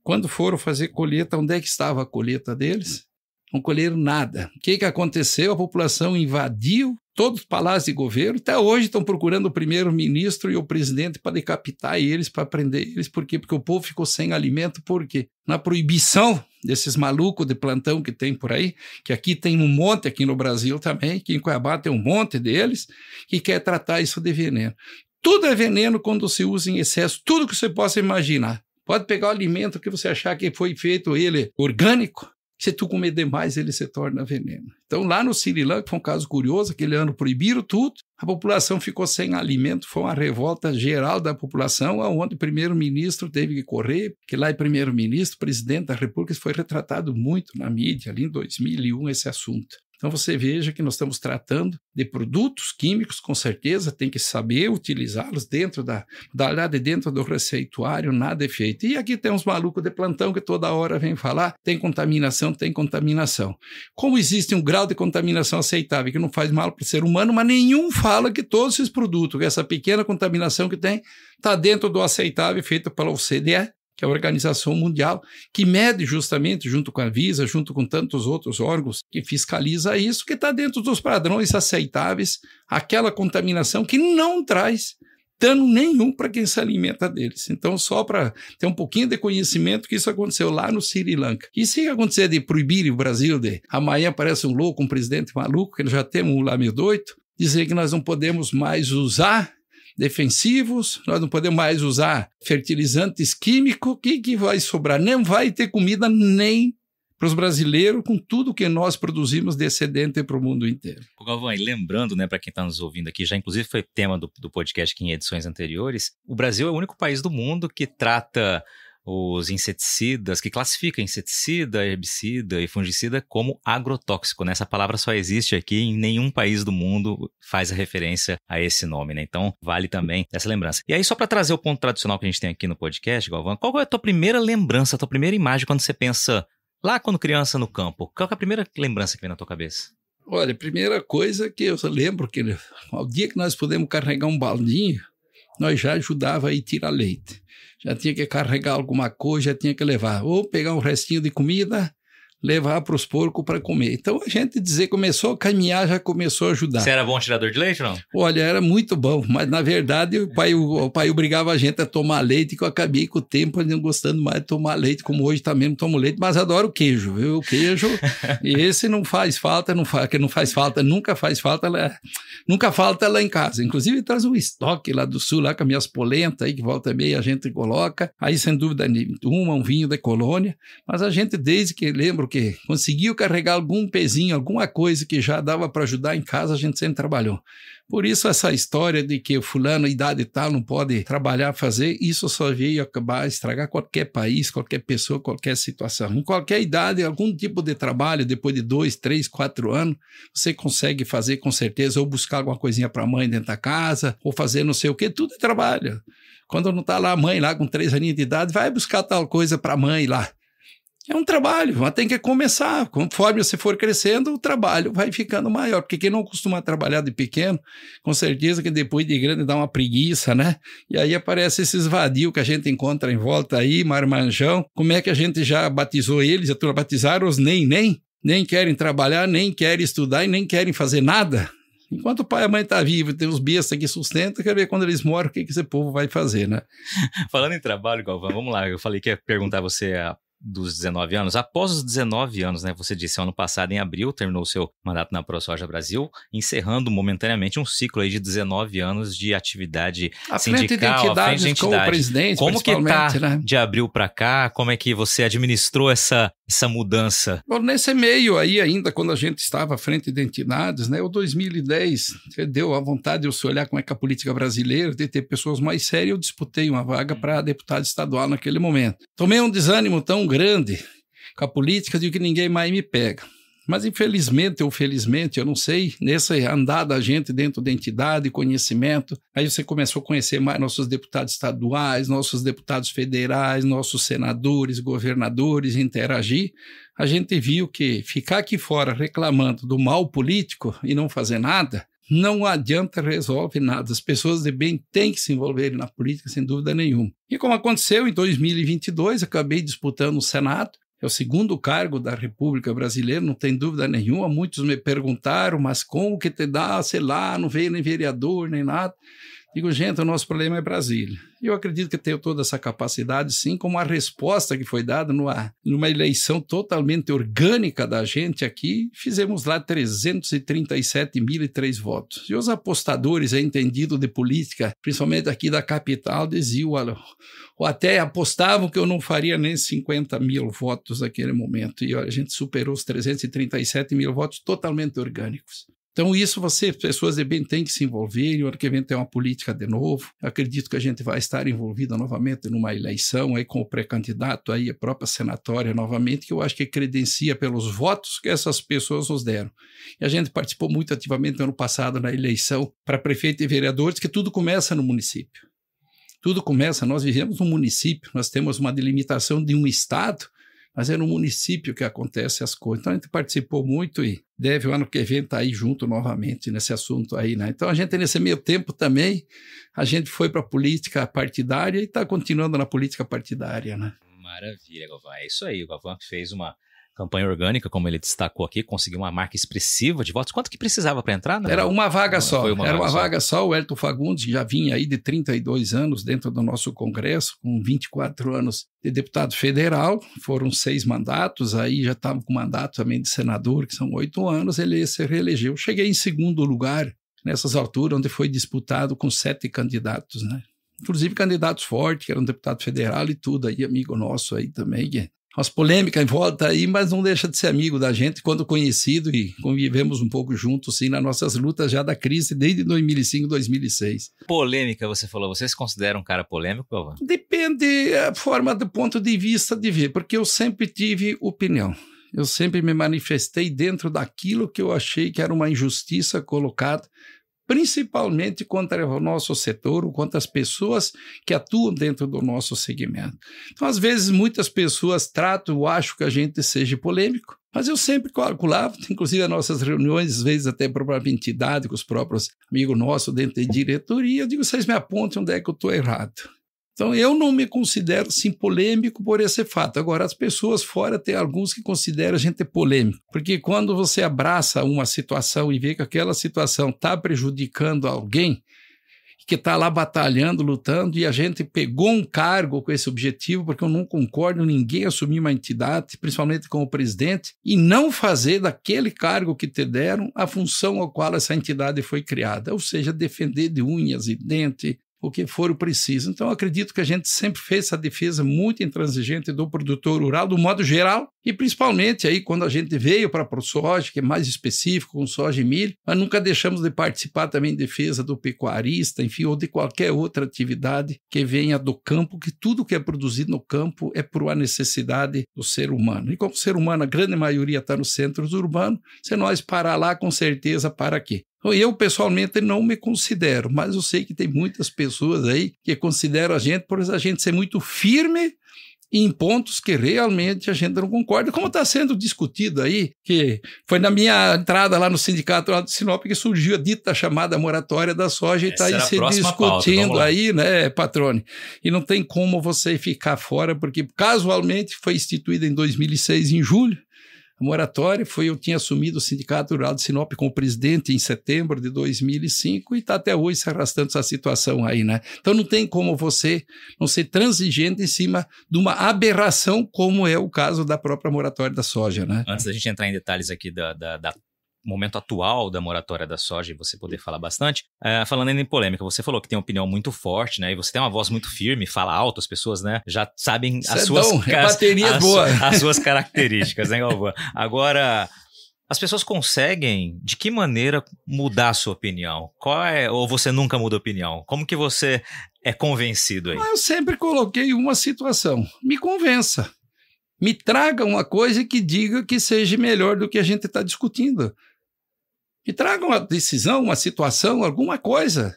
Quando foram fazer colheita, onde é que estava a colheita deles? Não colheram nada. O que aconteceu? A população invadiu todos os palácios de governo. Até hoje estão procurando o primeiro-ministro e o presidente para decapitar eles, para prender eles. Por quê? Porque o povo ficou sem alimento. Por quê? Na proibição desses malucos de plantão que tem por aí, que aqui tem um monte, aqui no Brasil também, que em Cuiabá tem um monte deles, que quer tratar isso de veneno. Tudo é veneno quando se usa em excesso, tudo que você possa imaginar. Pode pegar o alimento que você achar que foi feito ele orgânico, se tu comer demais, ele se torna veneno. Então, lá no Sri Lanka, foi um caso curioso, aquele ano proibiram tudo, a população ficou sem alimento, foi uma revolta geral da população, onde o primeiro-ministro teve que correr, que lá é primeiro-ministro, presidente da República, foi retratado muito na mídia, ali em 2001, esse assunto. Então, você veja que nós estamos tratando de produtos químicos, com certeza, tem que saber utilizá-los dentro dentro do receituário, nada é feito. E aqui tem uns malucos de plantão que toda hora vem falar, tem contaminação. Como existe um grau de contaminação aceitável, que não faz mal para o ser humano, mas nenhum fala que todos esses produtos, essa pequena contaminação que tem, está dentro do aceitável feito pela OCDE, que é a Organização Mundial, que mede justamente, junto com a Anvisa, junto com tantos outros órgãos que fiscaliza isso, que está dentro dos padrões aceitáveis, aquela contaminação que não traz dano nenhum para quem se alimenta deles. Então, só para ter um pouquinho de conhecimento que isso aconteceu lá no Sri Lanka. E se acontecer de proibir o Brasil, de amanhã parece um louco, um presidente maluco, que nós já temos um lá meio doido, dizer que nós não podemos mais usar defensivos, nós não podemos mais usar fertilizantes químicos, o que vai sobrar? Não vai ter comida nem para os brasileiros com tudo que nós produzimos de excedente para o mundo inteiro.
Galvão, e lembrando, né, para quem está nos ouvindo aqui, já inclusive foi tema do podcast aqui em edições anteriores, o Brasil é o único país do mundo que trata os inseticidas, que classifica inseticida, herbicida e fungicida como agrotóxico, né? Essa palavra só existe aqui, em nenhum país do mundo faz a referência a esse nome, né? Então, vale também essa lembrança. E aí, só para trazer o ponto tradicional que a gente tem aqui no podcast, Galvão, qual é a tua primeira lembrança, a tua primeira imagem quando você pensa lá quando criança no campo? Qual é a primeira lembrança que vem na tua cabeça?
Olha, a primeira coisa que eu lembro que ao dia que nós pudemos carregar um baldinho, nós já ajudava a ir tirar leite. Já tinha que carregar alguma coisa, já tinha que levar. Ou pegar um restinho de comida, levar para os porcos para comer. Então a gente começou a caminhar, já começou a ajudar.
Você era bom tirador de leite ou não?
Olha, era muito bom, mas na verdade o pai obrigava a gente a tomar leite, que eu acabei com o tempo não gostando mais de tomar leite, como hoje também não tomo leite, mas adoro o queijo, viu? O queijo, e esse não faz falta, nunca faz falta lá em casa. Inclusive traz um estoque lá do sul, lá com as minhas polentas aí, que volta e meia a gente coloca, aí sem dúvida nenhuma, um vinho da colônia, mas a gente desde que lembro que conseguiu carregar algum pezinho, alguma coisa que já dava para ajudar em casa, a gente sempre trabalhou. Por isso essa história de que o fulano, idade tal, não pode trabalhar, fazer, isso só veio acabar estragar qualquer país, qualquer pessoa, qualquer situação. Em qualquer idade, algum tipo de trabalho, depois de 2, 3, 4 anos, você consegue fazer com certeza, ou buscar alguma coisinha para a mãe dentro da casa, ou fazer não sei o quê, tudo é trabalho. Quando não está lá a mãe lá com 3 aninhos de idade, vai buscar tal coisa para a mãe lá. É um trabalho, mas tem que começar. Conforme você for crescendo, o trabalho vai ficando maior. Porque quem não costuma trabalhar de pequeno, com certeza que depois de grande dá uma preguiça, né? E aí aparecem esses vadios que a gente encontra em volta aí, marmanjão. Como é que a gente já batizou eles? Já batizaram os nem querem trabalhar, nem querem estudar e nem querem fazer nada. Enquanto o pai e a mãe estão vivos, tem os bestas que sustentam, quer ver quando eles morrem, o que esse povo vai fazer, né?
Falando em trabalho, Galvão, vamos lá. Eu falei que ia perguntar a você dos 19 anos. Após os 19 anos, né, você disse, ano passado, em abril, terminou o seu mandato na ProSoja Brasil, encerrando momentaneamente um ciclo aí de 19 anos de atividade sindical, à frente de entidade.
Com o presidente,
como que tá,
né?
De abril para cá? Como é que você administrou essa mudança?
Bom, nesse meio aí ainda, quando a gente estava à frente de entidades, né, o 2010 deu a vontade de eu se olhar como é que a política brasileira, de ter pessoas mais sérias, eu disputei uma vaga para deputado estadual naquele momento. Tomei um desânimo tão grande com a política de que ninguém mais me pega. Mas infelizmente ou felizmente, eu não sei, nessa andada da gente dentro da entidade, conhecimento, aí você começou a conhecer mais nossos deputados estaduais, nossos deputados federais, nossos senadores, governadores, interagir, a gente viu que ficar aqui fora reclamando do mal político e não fazer nada, não adianta, resolve nada. As pessoas de bem têm que se envolverem na política, sem dúvida nenhuma. E como aconteceu em 2022, acabei disputando o Senado. É o segundo cargo da República Brasileira, não tem dúvida nenhuma. Muitos me perguntaram, mas como que te dá, sei lá, não veio nem vereador, nem nada. Digo, gente, o nosso problema é Brasília. E eu acredito que tenho toda essa capacidade, sim, como a resposta que foi dada numa eleição totalmente orgânica da gente aqui, fizemos lá 337.003 votos. E os apostadores, entendidos de política, principalmente aqui da capital, diziam, ou até apostavam que eu não faria nem 50 mil votos naquele momento. E olha, a gente superou os 337 mil votos totalmente orgânicos. Então isso pessoas de bem têm que se envolver, e o ano que vem tem uma política de novo. Eu acredito que a gente vai estar envolvido novamente numa eleição aí com o pré-candidato, aí a própria senatória novamente, que eu acho que credencia pelos votos que essas pessoas nos deram. E a gente participou muito ativamente no ano passado na eleição para prefeito e vereadores, que tudo começa no município. Tudo começa, nós vivemos num município, nós temos uma delimitação de um estado, mas é no município que acontecem as coisas. Então a gente participou muito e deve o ano que vem estar aí junto novamente nesse assunto aí, né? Então a gente nesse meio tempo também, a gente foi para a política partidária e está continuando na política partidária, né?
Maravilha, Galvão. É isso aí, o Galvão fez uma campanha orgânica, como ele destacou aqui, conseguiu uma marca expressiva de votos. Quanto que precisava para entrar? Né?
Era uma vaga só. Era uma vaga só. O Hélito Fagundes já vinha aí de 32 anos dentro do nosso Congresso, com 24 anos de deputado federal. Foram 6 mandatos, aí já estava com mandato também de senador, que são 8 anos, ele se reelegeu. Cheguei em segundo lugar nessas alturas, onde foi disputado com 7 candidatos, né? Inclusive candidatos fortes, que eram deputado federal e tudo, aí amigo nosso aí também, umas polêmicas em volta aí, mas não deixa de ser amigo da gente quando conhecido e convivemos um pouco juntos, sim, nas nossas lutas já da crise desde 2005, 2006.
Polêmica, você falou. Você se considera um cara polêmico, Galvão?
Depende da forma, do ponto de vista de ver, porque eu sempre tive opinião. Eu sempre me manifestei dentro daquilo que eu achei que era uma injustiça colocada, principalmente contra o nosso setor ou contra as pessoas que atuam dentro do nosso segmento. Então, às vezes, muitas pessoas tratam ou acham que a gente seja polêmico, mas eu sempre calculava, inclusive as nossas reuniões, às vezes até para a própria entidade, com os próprios amigos nossos dentro da diretoria, eu digo, vocês me apontem onde é que eu estou errado. Então, eu não me considero, sim, polêmico por esse fato. Agora, as pessoas fora tem alguns que consideram a gente polêmico, porque quando você abraça uma situação e vê que aquela situação está prejudicando alguém, que está lá batalhando, lutando, e a gente pegou um cargo com esse objetivo, porque eu não concordo ninguém assumir uma entidade, principalmente com o presidente, e não fazer daquele cargo que te deram a função ao qual essa entidade foi criada, ou seja, defender de unhas e dentes, o que for preciso. Então, eu acredito que a gente sempre fez essa defesa muito intransigente do produtor rural, do modo geral, e principalmente aí quando a gente veio para a ProSoja, que é mais específico, com soja e milho, mas nunca deixamos de participar também em defesa do pecuarista, enfim, ou de qualquer outra atividade que venha do campo, que tudo que é produzido no campo é por uma necessidade do ser humano. E como o ser humano, a grande maioria está nos centros urbanos, se nós parar lá, com certeza, para quê? Eu, pessoalmente, não me considero, mas eu sei que tem muitas pessoas aí que consideram a gente por a gente ser muito firme em pontos que realmente a gente não concorda, como está sendo discutido aí, que foi na minha entrada lá no sindicato lá de Sinop que surgiu a dita chamada moratória da soja e está aí se discutindo aí, né, Patrone? E não tem como você ficar fora, porque casualmente foi instituída em 2006, em julho, a moratória eu tinha assumido o Sindicato Rural de Sinop como presidente em setembro de 2005 e está até hoje se arrastando essa situação aí, né? Então não tem como você não ser transigente em cima de uma aberração como é o caso da própria moratória da soja, né?
Antes da gente entrar em detalhes aqui da momento atual da moratória da soja e você poder falar bastante, falando ainda em polêmica, você falou que tem uma opinião muito forte, né? E você tem uma voz muito firme, fala alto, as pessoas, né, já sabem as suas características, né, Galvão? Agora, as pessoas conseguem, de que maneira, mudar a sua opinião? Ou você nunca muda a opinião? Como que você é convencido aí?
Eu sempre coloquei uma situação, me convença. Me traga uma coisa que diga que seja melhor do que a gente está discutindo. Me traga uma decisão, uma situação, alguma coisa.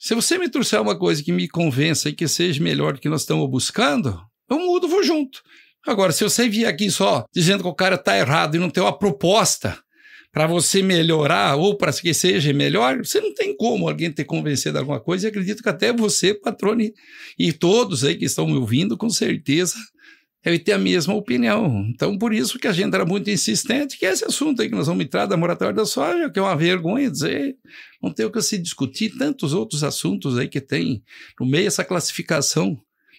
Se você me trouxer uma coisa que me convença e que seja melhor do que nós estamos buscando, eu mudo, vou junto. Agora, se você vier aqui só dizendo que o cara está errado e não tem uma proposta para você melhorar ou para que seja melhor, você não tem como alguém te convencer de alguma coisa. E acredito que até você, Patrone, e todos aí que estão me ouvindo, com certeza, eu tenho a mesma opinião. Então, por isso que a gente era muito insistente, que esse assunto aí que nós vamos entrar da moratória da soja, que é uma vergonha dizer, não tem o que se discutir, tantos outros assuntos aí que tem no meio essa classificação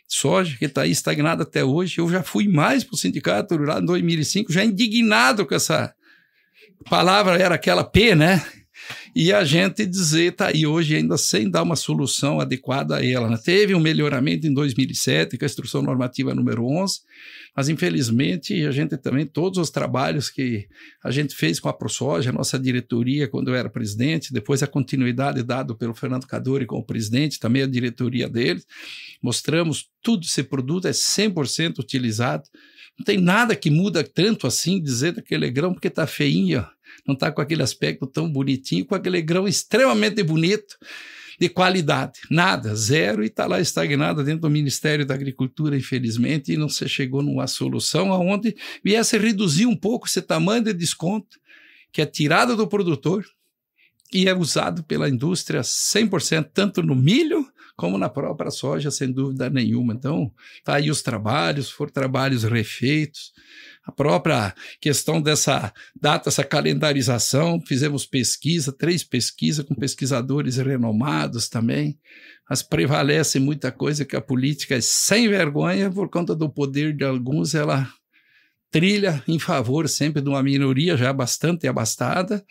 de soja, que está aí estagnada até hoje. Eu já fui mais para o Sindicato Rural em 2005, já indignado com essa palavra, era aquela P, né? E a gente dizer, tá aí hoje ainda sem dar uma solução adequada a ela, né? Teve um melhoramento em 2007 com a instrução normativa número 11, mas infelizmente a gente também, todos os trabalhos que a gente fez com a ProSoja, a nossa diretoria quando eu era presidente, depois a continuidade dada pelo Fernando Cadori como presidente, também a diretoria dele, mostramos tudo esse produto é 100% utilizado, não tem nada que muda tanto assim dizer daquele grão porque tá feinho, não está com aquele aspecto tão bonitinho, com aquele grão extremamente bonito, de qualidade. Nada, zero, e está lá estagnada dentro do Ministério da Agricultura, infelizmente, e não se chegou numa solução onde viesse reduzir um pouco esse tamanho de desconto que é tirado do produtor e é usado pela indústria 100%, tanto no milho como na própria soja, sem dúvida nenhuma. Então, tá aí os trabalhos, foram trabalhos refeitos, a própria questão dessa data, essa calendarização, fizemos 3 pesquisas com pesquisadores renomados também, mas prevalece muita coisa que a política é sem vergonha, por conta do poder de alguns, ela trilha em favor sempre de uma minoria já bastante abastada,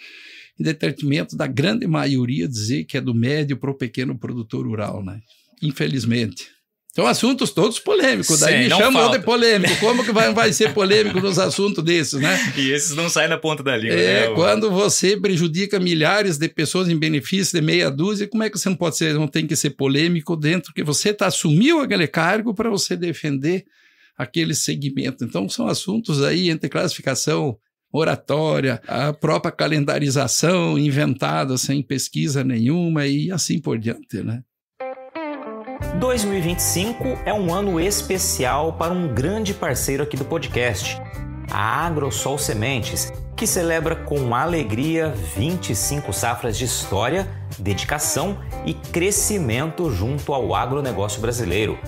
em detrimento da grande maioria dizer que é do médio para o pequeno produtor rural, né? Infelizmente. São assuntos todos polêmicos, daí me chamam de polêmico. Como que vai ser polêmico nos assuntos desses, né?
E esses não saem na ponta da língua,
né?
É,
quando você prejudica milhares de pessoas em benefício de meia dúzia, como é que você não tem que ser polêmico dentro que você assumiu aquele cargo para você defender aquele segmento? Então, são assuntos aí entre classificação oratória, a própria calendarização inventada sem pesquisa nenhuma e assim por diante, né?
2025 é um ano especial para um grande parceiro aqui do podcast, a Agrosol Sementes, que celebra com alegria 25 safras de história, dedicação e crescimento junto ao agronegócio brasileiro.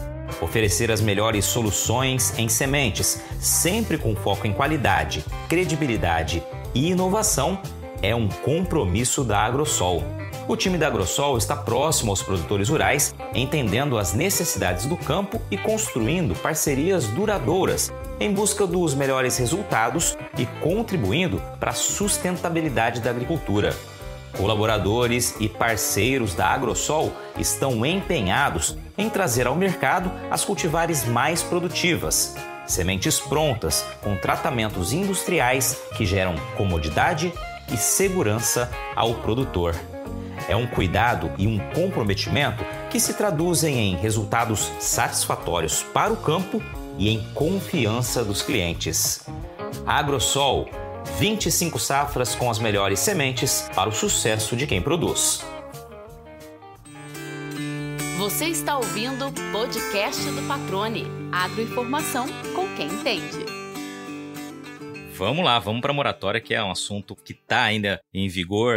Oferecer as melhores soluções em sementes, sempre com foco em qualidade, credibilidade e inovação, é um compromisso da Agrosol. O time da Agrosol está próximo aos produtores rurais, entendendo as necessidades do campo e construindo parcerias duradouras em busca dos melhores resultados e contribuindo para a sustentabilidade da agricultura. Colaboradores e parceiros da Agrosol estão empenhados em trazer ao mercado as cultivares mais produtivas, sementes prontas com tratamentos industriais que geram comodidade e segurança ao produtor. É um cuidado e um comprometimento que se traduzem em resultados satisfatórios para o campo e em confiança dos clientes. Agrosol, 25 safras com as melhores sementes para o sucesso de quem produz.
Você está ouvindo o podcast do Patrone, agroinformação com quem entende.
Vamos lá, vamos para a moratória, que é um assunto que está ainda em vigor,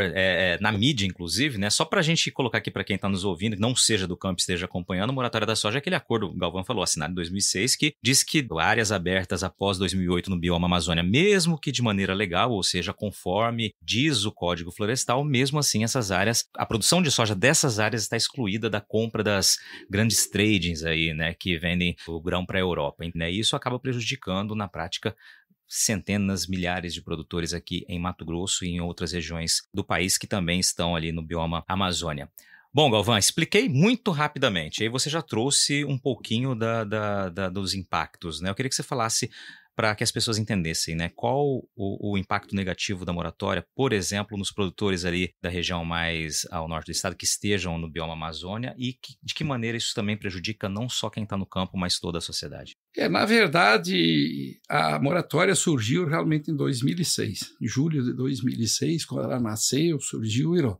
na mídia, inclusive, né? Só para a gente colocar aqui para quem está nos ouvindo, que não seja do campo e esteja acompanhando, a moratória da soja é aquele acordo, o Galvão falou, assinado em 2006, que diz que áreas abertas após 2008 no bioma Amazônia, mesmo que de maneira legal, ou seja, conforme diz o Código Florestal, mesmo assim essas áreas, a produção de soja dessas áreas está excluída da compra das grandes tradings aí, né? Que vendem o grão para a Europa, né? E isso acaba prejudicando, na prática, centenas, milhares de produtores aqui em Mato Grosso e em outras regiões do país que também estão ali no bioma Amazônia. Bom, Galvão, expliquei muito rapidamente. Aí você já trouxe um pouquinho dos impactos, né? Eu queria que você falasse para que as pessoas entendessem, né? Qual o impacto negativo da moratória, por exemplo, nos produtores ali da região mais ao norte do estado que estejam no bioma Amazônia e de que maneira isso também prejudica não só quem está no campo, mas toda a sociedade.
Na verdade, a moratória surgiu realmente em 2006. Em julho de 2006, quando ela nasceu, surgiu e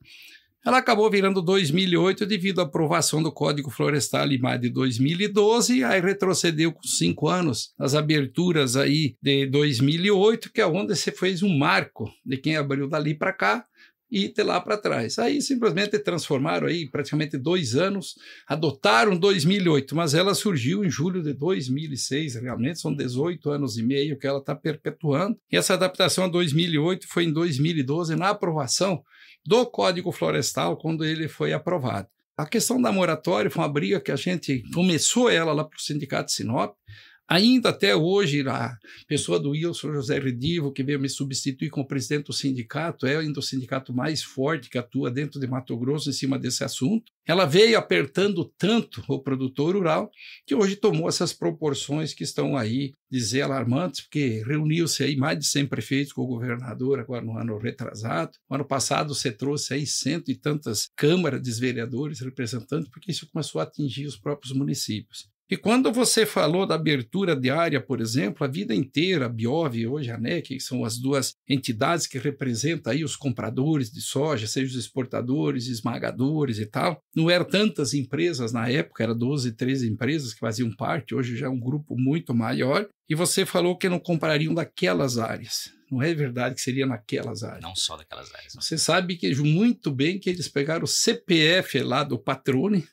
ela acabou virando 2008 devido à aprovação do Código Florestal em maio de 2012, aí retrocedeu com 5 anos nas aberturas aí de 2008, que é onde se fez um marco de quem abriu dali para cá e de lá para trás. Aí simplesmente transformaram aí praticamente 2 anos, adotaram 2008, mas ela surgiu em julho de 2006, realmente são 18 anos e meio que ela está perpetuando. E essa adaptação a 2008 foi em 2012, na aprovação do Código Florestal, quando ele foi aprovado. A questão da moratória foi uma briga que a gente começou ela lá para o Sindicato de Sinop. Ainda até hoje, a pessoa do Wilson José Redivo, que veio me substituir como presidente do sindicato, é ainda o sindicato mais forte que atua dentro de Mato Grosso em cima desse assunto. Ela veio apertando tanto o produtor rural que hoje tomou essas proporções que estão aí, dizer, alarmantes, porque reuniu-se aí mais de 100 prefeitos com o governador agora no ano retrasado. No ano passado você trouxe aí 100 e tantas câmaras de vereadores, representantes, porque isso começou a atingir os próprios municípios. E quando você falou da abertura de área, por exemplo, a vida inteira, a Biov e hoje a ANEC, que são as duas entidades que representam aí os compradores de soja, seja os exportadores, esmagadores e tal, não eram tantas empresas na época, eram 12, 13 empresas que faziam parte, hoje já é um grupo muito maior, e você falou que não comprariam daquelas áreas. Não é verdade que seria naquelas áreas.
Não só daquelas áreas.
Você sabe que muito bem que eles pegaram o CPF lá do Patrone,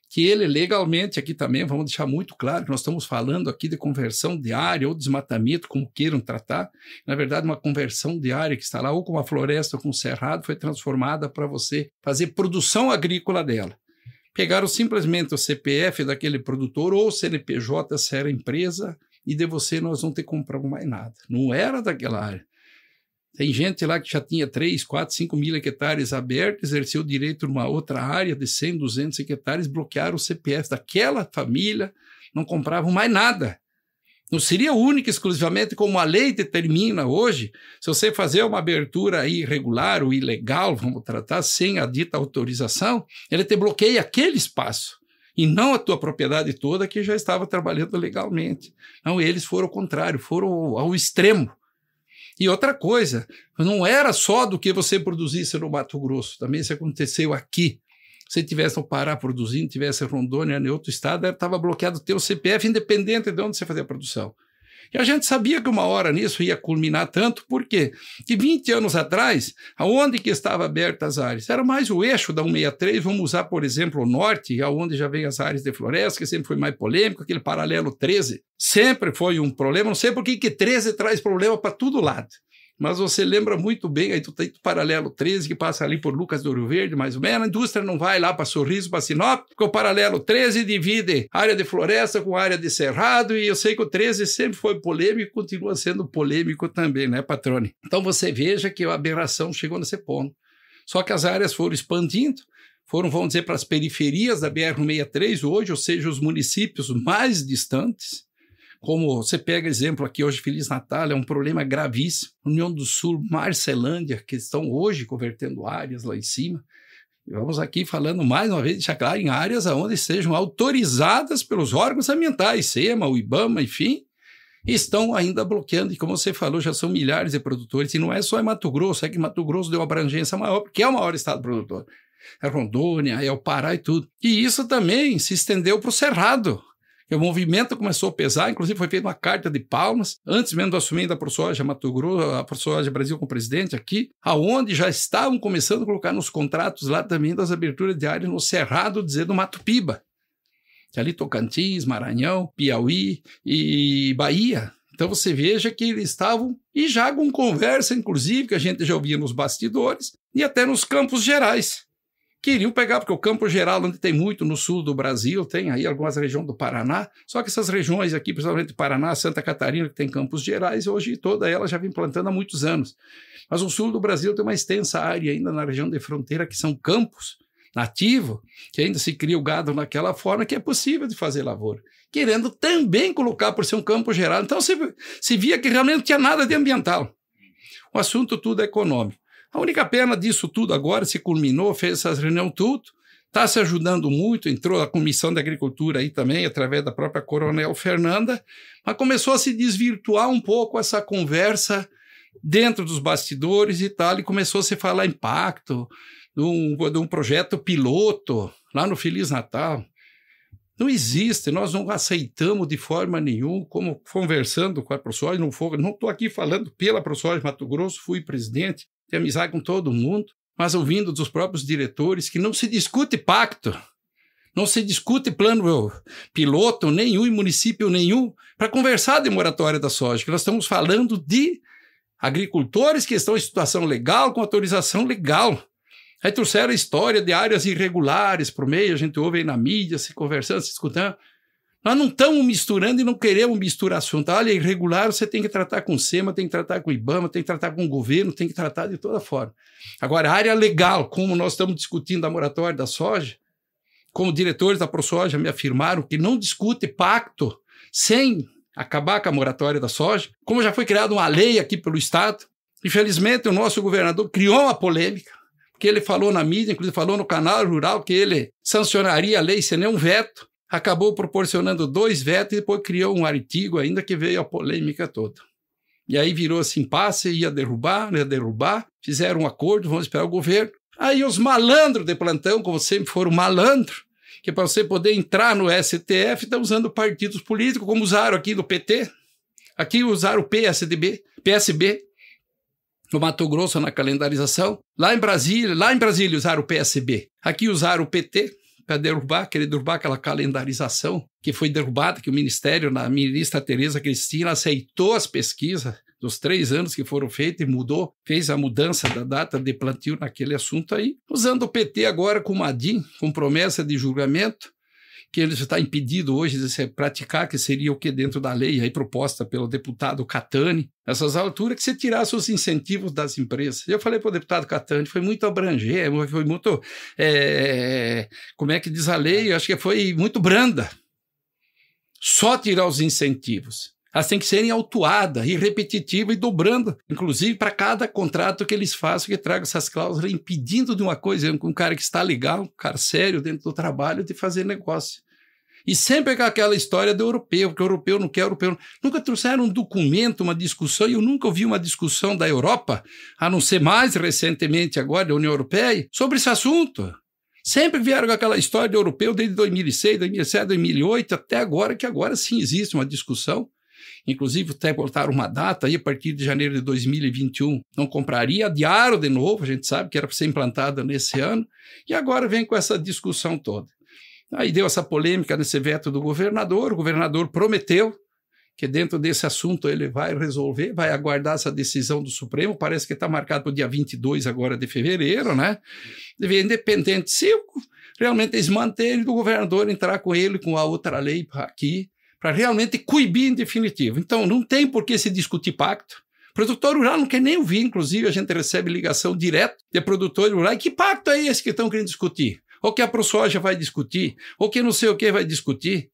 que ele legalmente, aqui também, vamos deixar muito claro que nós estamos falando aqui de conversão de área ou desmatamento, como queiram tratar. Na verdade, uma conversão de área que está lá, ou com uma floresta ou com um cerrado, foi transformada para você fazer produção agrícola dela. Pegaram simplesmente o CPF daquele produtor ou o CNPJ, se era empresa, e de você nós não ter comprado mais nada. Não era daquela área. Tem gente lá que já tinha 3, 4, 5 mil hectares abertos, exerceu o direito numa outra área de 100, 200 hectares, bloquearam o CPF daquela família, não compravam mais nada. Não seria única exclusivamente como a lei determina hoje, se você fazer uma abertura irregular ou ilegal, vamos tratar, sem a dita autorização, ele te bloqueia aquele espaço, e não a tua propriedade toda que já estava trabalhando legalmente. Não, eles foram ao contrário, foram ao extremo. E outra coisa, não era só do que você produzisse no Mato Grosso, também isso aconteceu aqui. Se tivesse no Pará produzindo, tivesse em Rondônia, em outro estado, estava bloqueado o teu CPF, independente de onde você fazia a produção. E a gente sabia que uma hora nisso ia culminar tanto, por quê? Que 20 anos atrás, aonde que estava abertas as áreas? Era mais o eixo da 163, vamos usar, por exemplo, o norte, aonde já vem as áreas de floresta, que sempre foi mais polêmico, aquele paralelo 13, sempre foi um problema, não sei por que 13 traz problema para todo lado. Mas você lembra muito bem, aí tu tem o paralelo 13, que passa ali por Lucas do Rio Verde, mais ou menos, a indústria não vai lá para Sorriso, para Sinop, porque o paralelo 13 divide área de floresta com área de cerrado, e eu sei que o 13 sempre foi polêmico e continua sendo polêmico também, né, Patrone? Então você veja que a aberração chegou nesse ponto. Só que as áreas foram expandindo, foram, vamos dizer, para as periferias da BR-163 hoje, ou seja, os municípios mais distantes. Como você pega exemplo aqui hoje, Feliz Natal, é um problema gravíssimo. União do Sul, Marcelândia, que estão hoje convertendo áreas lá em cima. E vamos aqui falando mais uma vez, deixar claro, em áreas onde sejam autorizadas pelos órgãos ambientais, SEMA, o IBAMA, enfim, estão ainda bloqueando. E como você falou, já são milhares de produtores. E não é só em Mato Grosso, é que Mato Grosso deu uma abrangência maior, porque é o maior estado produtor. É Rondônia, é o Pará e tudo. E isso também se estendeu para o Cerrado. O movimento começou a pesar, inclusive foi feita uma carta de palmas, antes mesmo do assumir da ProSoja Mato Grosso, a ProSoja Brasil com o presidente aqui, aonde já estavam começando a colocar nos contratos lá também das aberturas de áreas no Cerrado, dizendo Mato Piba, que ali Tocantins, Maranhão, Piauí e Bahia. Então você veja que eles estavam, e já com conversa, inclusive, que a gente já ouvia nos bastidores, e até nos Campos Gerais. Queriam pegar, porque o Campo Geral, onde tem muito no sul do Brasil, tem aí algumas regiões do Paraná, só que essas regiões aqui, principalmente Paraná, Santa Catarina, que tem Campos Gerais, hoje toda ela já vem plantando há muitos anos. Mas o sul do Brasil tem uma extensa área ainda na região de fronteira, que são campos nativos, que ainda se cria o gado naquela forma, que é possível de fazer lavoura. Querendo também colocar por ser um campo geral. Então se via que realmente não tinha nada de ambiental. O assunto tudo é econômico. A única pena disso tudo agora se culminou, fez essas reuniões tudo, está se ajudando muito, entrou a Comissão da Agricultura aí também, através da própria Coronel Fernanda, mas começou a se desvirtuar um pouco essa conversa dentro dos bastidores e tal, e começou a se falar impacto de um projeto piloto lá no Feliz Natal. Não existe, nós não aceitamos de forma nenhuma, como conversando com a ProSoja, não estou aqui falando pela ProSoja Mato Grosso, fui presidente, tenho amizade com todo mundo, mas ouvindo dos próprios diretores que não se discute pacto, não se discute plano piloto nenhum e município nenhum para conversar de moratória da soja, que nós estamos falando de agricultores que estão em situação legal, com autorização legal. Aí trouxeram a história de áreas irregulares por meio, a gente ouve aí na mídia, se conversando, se escutando. Nós não estamos misturando e não queremos misturar assunto. Olha, irregular você tem que tratar com o SEMA, tem que tratar com o IBAMA, tem que tratar com o governo, tem que tratar de toda forma. Agora, a área legal, como nós estamos discutindo a moratória da soja, como diretores da ProSoja me afirmaram que não discute pacto sem acabar com a moratória da soja, como já foi criada uma lei aqui pelo Estado. Infelizmente, o nosso governador criou uma polêmica, porque ele falou na mídia, inclusive falou no canal rural, que ele sancionaria a lei sem nenhum veto. Acabou proporcionando 2 vetos e depois criou um artigo ainda que veio a polêmica toda. E aí virou-se impasse, ia derrubar, fizeram um acordo, vamos esperar o governo. Aí os malandros de plantão, como sempre foram malandros, que para você poder entrar no STF, estão usando partidos políticos, como usaram aqui no PT, aqui usaram o PSB, no Mato Grosso na calendarização, lá em Brasília usaram o PSB, aqui usaram o PT, para querer derrubar aquela calendarização que foi derrubada, que o Ministério, a ministra Tereza Cristina, aceitou as pesquisas dos 3 anos que foram feitas e fez a mudança da data de plantio naquele assunto aí, usando o PT agora com o Madim, com promessa de julgamento, que ele está impedido hoje de se praticar, que seria o que dentro da lei aí proposta pelo deputado Catani, nessas alturas, que você tirasse os incentivos das empresas. Eu falei para o deputado Catani, foi muito abrangente, foi muito, como é que diz a lei, eu acho que foi muito branda. Só tirar os incentivos. Elas têm que serem autuadas e repetitivas e dobrando, inclusive para cada contrato que eles façam, que traga essas cláusulas, impedindo de uma coisa, um cara que está legal, um cara sério dentro do trabalho, de fazer negócio. E sempre com aquela história do europeu, porque o europeu não quer, o europeu não. Nunca trouxeram um documento, uma discussão, e eu nunca ouvi uma discussão da Europa, a não ser mais recentemente agora da União Europeia, sobre esse assunto. Sempre vieram com aquela história do europeu desde 2006, 2007, 2008, até agora, que agora sim existe uma discussão. Inclusive, até botaram uma data aí, a partir de janeiro de 2021, não compraria, adiaram de novo, a gente sabe que era para ser implantada nesse ano, e agora vem com essa discussão toda. Aí deu essa polêmica nesse veto do governador, o governador prometeu que dentro desse assunto ele vai resolver, vai aguardar essa decisão do Supremo, parece que está marcado para o dia 22 agora de fevereiro, né? Independente, se realmente eles manterem do governador entrar com ele, com a outra lei aqui, para realmente coibir em definitivo. Então, não tem por que se discutir pacto. O produtor rural não quer nem ouvir, inclusive a gente recebe ligação direta de produtor rural. E que pacto é esse que estão querendo discutir? Ou que a ProSoja vai discutir? Ou que não sei o que vai discutir?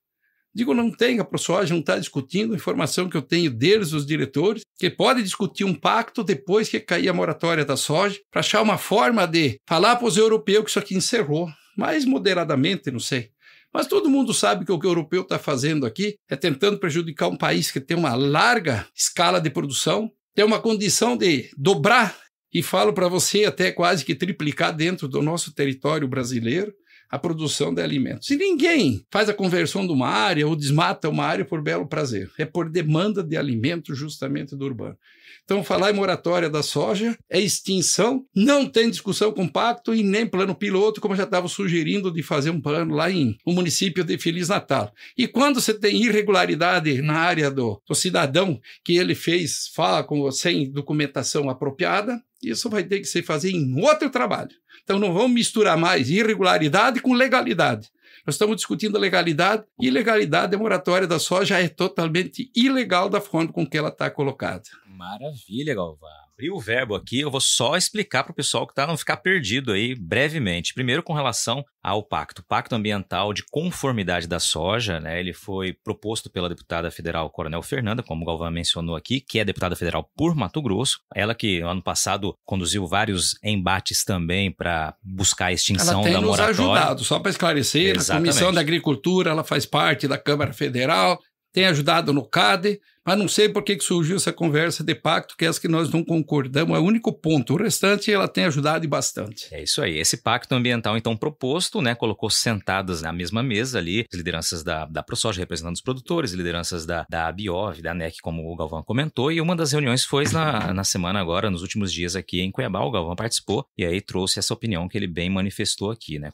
Digo, não tem, a ProSoja não está discutindo, a informação que eu tenho deles, os diretores, que pode discutir um pacto depois que cair a moratória da soja, para achar uma forma de falar para os europeus que isso aqui encerrou, mais moderadamente, não sei. Mas todo mundo sabe que o que o europeu está fazendo aqui é tentando prejudicar um país que tem uma larga escala de produção, tem uma condição de dobrar, e falo para você até quase que triplicar dentro do nosso território brasileiro, a produção de alimentos. Se ninguém faz a conversão de uma área ou desmata uma área por belo prazer, é por demanda de alimento justamente do urbano. Então, falar em moratória da soja é extinção, não tem discussão com pacto e nem plano piloto, como eu já estava sugerindo de fazer um plano lá no município de Feliz Natal. E quando você tem irregularidade na área do cidadão que ele fez, fala sem documentação apropriada, isso vai ter que se fazer em outro trabalho. Então não vamos misturar mais irregularidade com legalidade. Nós estamos discutindo legalidade, e ilegalidade, a moratória da soja é totalmente ilegal da forma com que ela está colocada.
Maravilha, Galvão. Abri o verbo aqui, eu vou só explicar para o pessoal que não ficar perdido aí brevemente. Primeiro, com relação ao pacto ambiental de conformidade da soja, né? Ele foi proposto pela deputada federal Coronel Fernanda, como o Galvão mencionou aqui, que é deputada federal por Mato Grosso. Ela que ano passado conduziu vários embates também para buscar a extinção da moratória. Ela tem nos ajudado,
só para esclarecer, exatamente. Na Comissão da Agricultura, ela faz parte da Câmara Federal, tem ajudado no CADE, mas não sei por que surgiu essa conversa de pacto, que é essa que nós não concordamos, é o único ponto. O restante ela tem ajudado bastante.
É isso aí. Esse pacto ambiental, então, proposto, né, colocou sentadas na mesma mesa ali as lideranças da ProSoja representando os produtores, lideranças da Abiov, da NEC, como o Galvão comentou, e uma das reuniões foi na semana agora, nos últimos dias aqui em Cuiabá, o Galvão participou e aí trouxe essa opinião que ele bem manifestou aqui, né,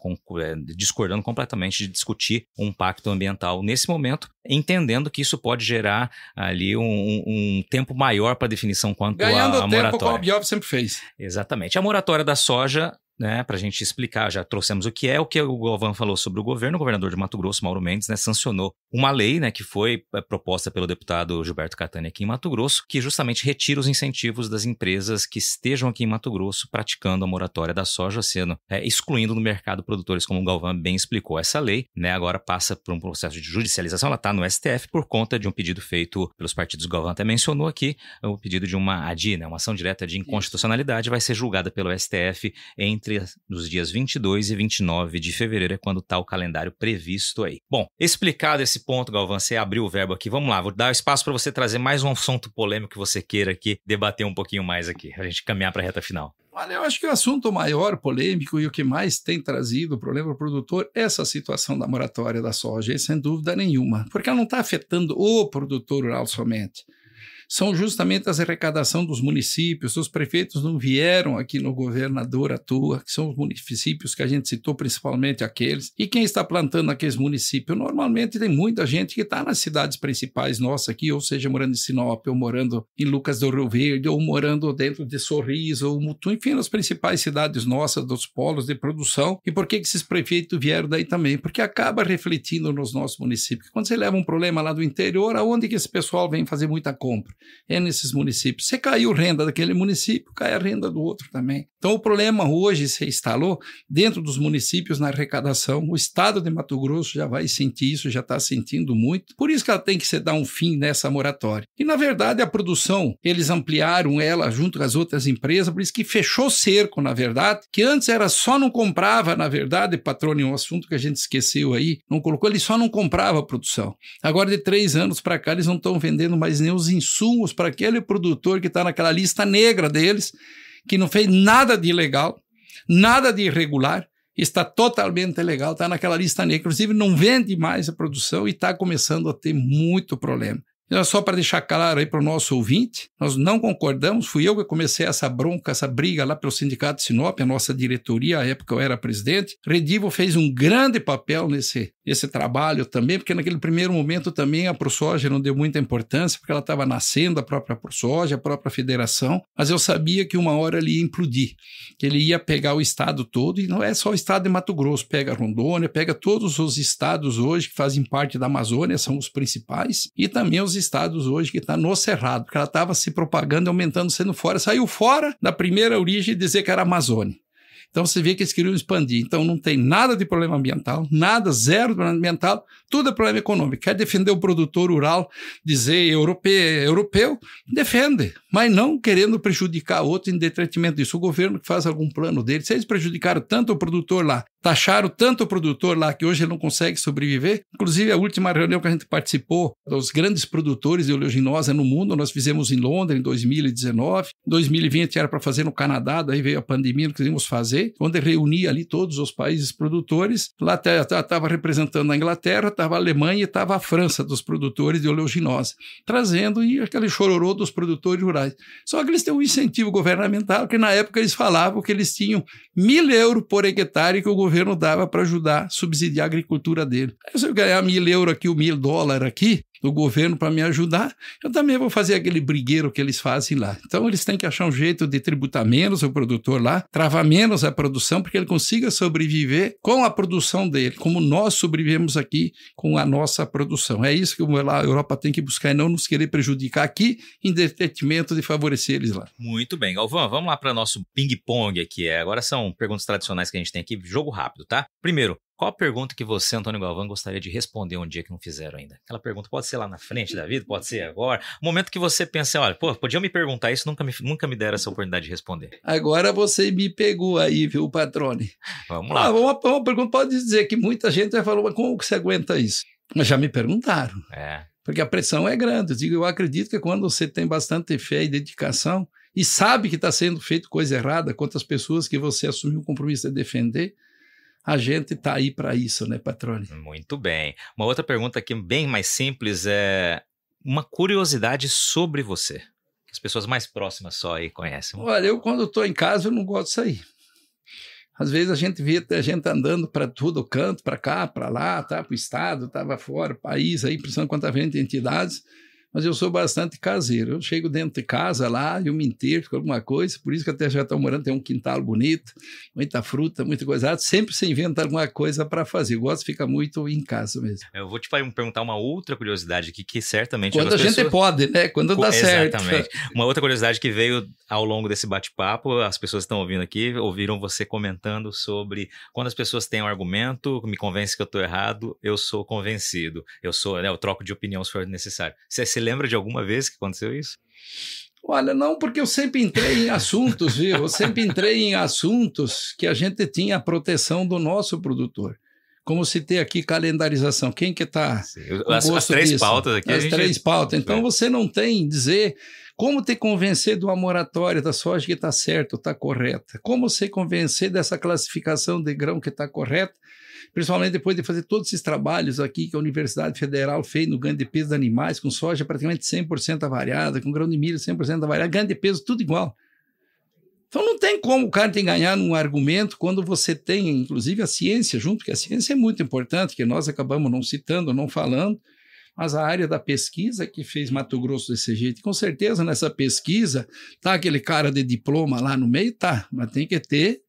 discordando completamente de discutir um pacto ambiental nesse momento, entendendo que isso pode gerar ali um tempo maior para definição quanto à moratória. Ganhando tempo, como
a Abiov sempre fez.
Exatamente. A moratória da soja, né, para a gente explicar, já trouxemos o que o Galvão falou sobre o governo. O governador de Mato Grosso, Mauro Mendes, né, sancionou uma lei, né, que foi proposta pelo deputado Gilberto Catani aqui em Mato Grosso, que justamente retira os incentivos das empresas que estejam aqui em Mato Grosso praticando a moratória da soja, sendo excluindo do mercado produtores, como o Galvão bem explicou. Essa lei, né, agora passa por um processo de judicialização, ela está no STF por conta de um pedido feito pelos partidos que o Galvão até mencionou aqui, o pedido de uma ADI, né, uma ação direta de inconstitucionalidade, vai ser julgada pelo STF entre os dias 22 e 29 de fevereiro, é quando está o calendário previsto aí. Bom, explicado esse ponto, Galvão, você abriu o verbo aqui, vamos lá, vou dar espaço para você trazer mais um assunto polêmico que você queira aqui, debater um pouquinho mais aqui, a gente caminhar para a reta final.
Olha, eu acho que o assunto maior, polêmico e o que mais tem trazido problema para o produtor é essa situação da moratória da soja, sem dúvida nenhuma, porque ela não está afetando o produtor rural somente. são justamente as arrecadação dos municípios. Os prefeitos não vieram aqui no governador à toa, que são os municípios que a gente citou, principalmente aqueles. E quem está plantando aqueles municípios? Normalmente tem muita gente que está nas cidades principais nossas aqui, ou seja, morando em Sinop, ou morando em Lucas do Rio Verde, ou morando dentro de Sorriso, ou Mutum, enfim, nas principais cidades nossas, dos polos de produção. E por que esses prefeitos vieram daí também? Porque acaba refletindo nos nossos municípios. Quando você leva um problema lá do interior, aonde que esse pessoal vem fazer muita compra? É nesses municípios. Se caiu renda daquele município, cai a renda do outro também. Então o problema hoje se instalou dentro dos municípios na arrecadação. O estado de Mato Grosso já vai sentir isso, já está sentindo muito. Por isso que ela tem que se dar um fim nessa moratória. E na verdade a produção, eles ampliaram ela junto com as outras empresas, por isso que fechou cerco, na verdade, que antes era só não comprava, na verdade, patrônio, um assunto que a gente esqueceu aí, não colocou, ele só não comprava a produção. Agora de 3 anos para cá, eles não estão vendendo mais nem os insumos para aquele produtor que está naquela lista negra deles, que não fez nada de ilegal, nada de irregular, está totalmente legal, está naquela lista negra, inclusive não vende mais a produção e está começando a ter muito problema. Só para deixar claro aí para o nosso ouvinte, nós não concordamos, fui eu que comecei essa bronca, essa briga lá pelo Sindicato de Sinop, a nossa diretoria, à época eu era presidente. Redivo fez um grande papel nesse trabalho também, porque naquele primeiro momento também a ProSoja não deu muita importância, porque ela estava nascendo, a própria ProSoja, a própria federação, mas eu sabia que uma hora ele ia implodir, que ele ia pegar o estado todo, e não é só o estado de Mato Grosso, pega Rondônia, pega todos os estados hoje que fazem parte da Amazônia, são os principais, e também os estados hoje que está no Cerrado, porque ela estava se propagando, aumentando, sendo fora, saiu fora da primeira origem e dizer que era Amazônia. Então você vê que eles queriam expandir. Então não tem nada de problema ambiental, nada, zero de problema ambiental, tudo é problema econômico. Quer defender o produtor rural, dizer europeu, defende, mas não querendo prejudicar outro em detrimento disso. O governo que faz algum plano dele, se eles prejudicaram tanto o produtor lá, taxaram tanto o produtor lá que hoje ele não consegue sobreviver. Inclusive a última reunião que a gente participou dos grandes produtores de oleaginosa no mundo, nós fizemos em Londres em 2019, 2020 era para fazer no Canadá, daí veio a pandemia, não queríamos fazer, onde reunia ali todos os países produtores, lá estava representando a Inglaterra, estava a Alemanha e estava a França dos produtores de oleaginosa, trazendo e aquele chororô dos produtores rurais. Só que eles têm um incentivo governamental, que na época eles falavam que eles tinham 1.000 euros por hectare que o governo dava para ajudar a subsidiar a agricultura dele. Aí se eu ganhar 1.000 euros aqui, $1.000 aqui, do governo para me ajudar, eu também vou fazer aquele brigueiro que eles fazem lá. Então eles têm que achar um jeito de tributar menos o produtor lá, travar menos a produção, porque ele consiga sobreviver com a produção dele, como nós sobrevivemos aqui com a nossa produção. É isso que a Europa tem que buscar e não nos querer prejudicar aqui em detrimento de favorecer eles lá.
Muito bem, Galvão, vamos lá para o nosso ping-pong aqui. Agora são perguntas tradicionais que a gente tem aqui, jogo rápido, tá? Primeiro, qual a pergunta que você, Antônio Galvão, gostaria de responder um dia que não fizeram ainda? Aquela pergunta pode ser lá na frente da vida, pode ser agora. O momento que você pensa, olha, podiam me perguntar isso, nunca me deram essa oportunidade de responder.
Agora você me pegou aí, viu, patrone?
Vamos lá.
Uma pergunta pode dizer que muita gente vai falar, mas como que você aguenta isso? Mas já me perguntaram. Porque a pressão é grande. Eu acredito que quando você tem bastante fé e dedicação e sabe que está sendo feito coisa errada contra as pessoas que você assumiu o compromisso de defender, a gente está aí para isso, né, patrone?
Muito bem. Uma outra pergunta aqui bem mais simples é uma curiosidade sobre você, que as pessoas mais próximas só aí conhecem.
Olha, eu quando estou em casa eu não gosto de sair. Às vezes a gente vê a gente andando para todo canto, para cá, para lá, tá, para o estado, estava fora, país, aí, precisando quanta gente, entidades. Mas eu sou bastante caseiro. Eu chego dentro de casa lá, eu me inteiro com alguma coisa, por isso que até já estou morando, tem um quintal bonito, muita fruta, muita coisa. Sempre se inventa alguma coisa para fazer. Eu gosto de ficar muito em casa mesmo.
Eu vou te perguntar uma outra curiosidade aqui, que certamente...
Quando a gente pode, né? Quando dá certo.
Exatamente. Uma outra curiosidade que veio ao longo desse bate-papo, as pessoas que estão ouvindo aqui, ouviram você comentando sobre quando as pessoas têm um argumento, me convence que eu estou errado, eu sou convencido. Eu troco de opinião se for necessário. Você lembra de alguma vez que aconteceu isso?
Olha, não, porque eu sempre entrei em assuntos, viu? Eu sempre entrei em assuntos que a gente tinha a proteção do nosso produtor. Como citei aqui, calendarização. Quem que está...
As três pautas aqui.
As três pautas. Então, você não tem dizer Como te convencer de uma moratória da soja que está certa, está correta? Como se convencer dessa classificação de grão que está correta? Principalmente depois de fazer todos esses trabalhos aqui que a Universidade Federal fez no ganho de peso de animais, com soja praticamente 100% avariada, com grão de milho 100% avariado, ganho de peso tudo igual. Então não tem como o cara te ganhar num argumento quando você tem, inclusive, a ciência junto, porque a ciência é muito importante, que nós acabamos não citando, não falando, mas a área da pesquisa que fez Mato Grosso desse jeito. E com certeza nessa pesquisa tá aquele cara de diploma lá no meio, tá, mas tem que ter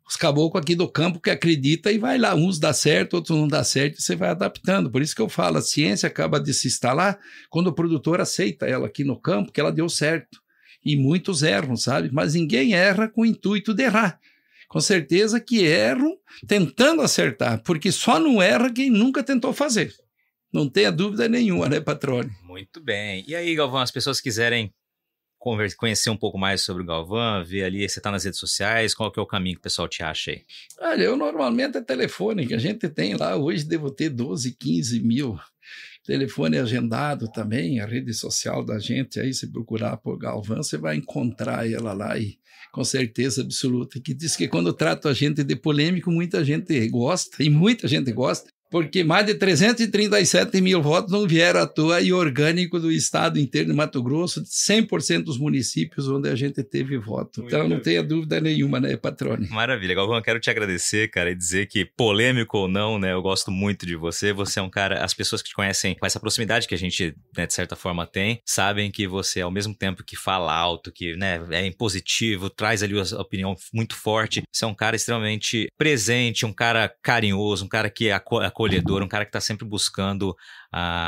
os caboclos aqui do campo que acredita e vai lá, uns dá certo, outros não dá certo, e você vai adaptando. Por isso que eu falo, a ciência acaba de se instalar quando o produtor aceita ela aqui no campo, que ela deu certo. E muitos erram, sabe? Mas ninguém erra com o intuito de errar. Com certeza que erram tentando acertar, porque só não erra quem nunca tentou fazer. Não tenha dúvida nenhuma, né, Patrone?
Muito bem. E aí, Galvão, as pessoas quiserem conhecer um pouco mais sobre o Galvão, ver ali, você está nas redes sociais, qual que é o caminho que o pessoal te acha aí?
Olha, eu normalmente é telefone, que a gente tem lá, hoje devo ter 12, 15 mil. Telefone agendado também, a rede social da gente, aí se procurar por Galvão, você vai encontrar ela lá e com certeza absoluta, que diz que quando trata a gente de polêmico, muita gente gosta, e muita gente gosta, porque mais de 337 mil votos não vieram à toa e orgânico do estado inteiro de Mato Grosso, 100% dos municípios onde a gente teve voto. Então não tenha dúvida nenhuma, né, Patrone?
Maravilha, Galvão, quero te agradecer, cara, e dizer que polêmico ou não, né, eu gosto muito de você. Você é um cara, as pessoas que te conhecem com essa proximidade que a gente, né, de certa forma tem, sabem que você, ao mesmo tempo que fala alto, que, né, é impositivo, traz ali a opinião muito forte, você é um cara extremamente presente, um cara carinhoso, um cara que é acolhedor, um cara que está sempre buscando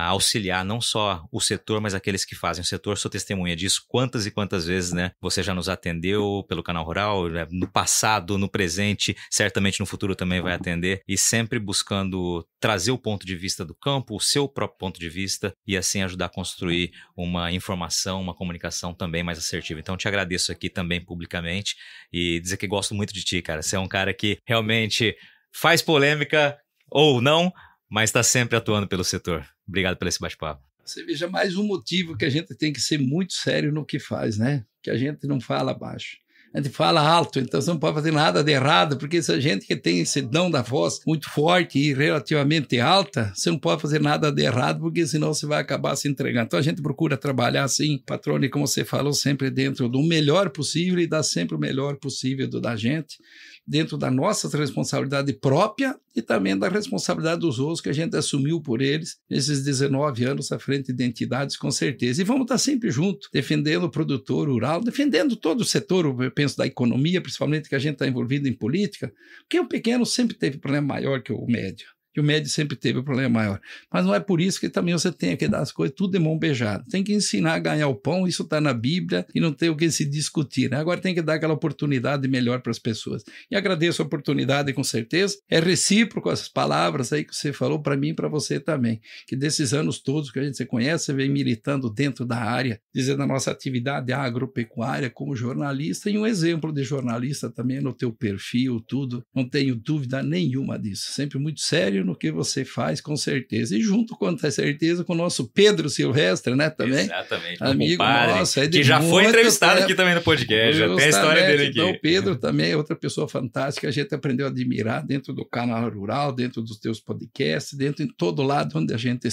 auxiliar não só o setor, mas aqueles que fazem o setor. Sou testemunha disso. Quantas e quantas vezes, né, você já nos atendeu pelo Canal Rural, né, no passado, no presente, certamente no futuro também vai atender, e sempre buscando trazer o ponto de vista do campo, o seu próprio ponto de vista, e assim ajudar a construir uma informação, uma comunicação também mais assertiva. Então te agradeço aqui também publicamente e dizer que gosto muito de ti, cara. Você é um cara que realmente faz polêmica ou não, mas está sempre atuando pelo setor. Obrigado por esse bate-papo.
Você veja mais um motivo que a gente tem que ser muito sério no que faz, né? Que a gente não fala baixo. A gente fala alto, então você não pode fazer nada de errado, porque se a gente que tem esse dom da voz muito forte e relativamente alta, você não pode fazer nada de errado, porque senão você vai acabar se entregando. Então a gente procura trabalhar assim, Patrone, como você falou, sempre dentro do melhor possível e dar sempre o melhor possível da gente, dentro da nossa responsabilidade própria e também da responsabilidade dos outros que a gente assumiu por eles nesses 19 anos à frente de entidades, com certeza. E vamos estar sempre juntos, defendendo o produtor rural, defendendo todo o setor, eu penso, da economia, principalmente que a gente está envolvido em política, porque o pequeno sempre teve problema maior que o médio. E o médio sempre teve um problema maior. Mas não é por isso que também você tem que dar as coisas tudo de mão beijada. Tem que ensinar a ganhar o pão, isso está na Bíblia e não tem o que se discutir, né? Agora tem que dar aquela oportunidade melhor para as pessoas. E agradeço a oportunidade, com certeza. É recíproco as palavras aí que você falou para mim e para você também. Que desses anos todos que a gente se conhece, você vem militando dentro da área, dizendo a nossa atividade agropecuária como jornalista e um exemplo de jornalista também no teu perfil, tudo. Não tenho dúvida nenhuma disso. Sempre muito sério no que você faz, com certeza. E junto com a certeza com o nosso Pedro Silvestre, né, também?
Exatamente.
Amigo nosso.
Que já foi entrevistado aqui também no podcast, já tem a história dele aqui.
Então, o Pedro também é outra pessoa fantástica, a gente aprendeu a admirar dentro do Canal Rural, dentro dos teus podcasts, dentro em todo lado onde a gente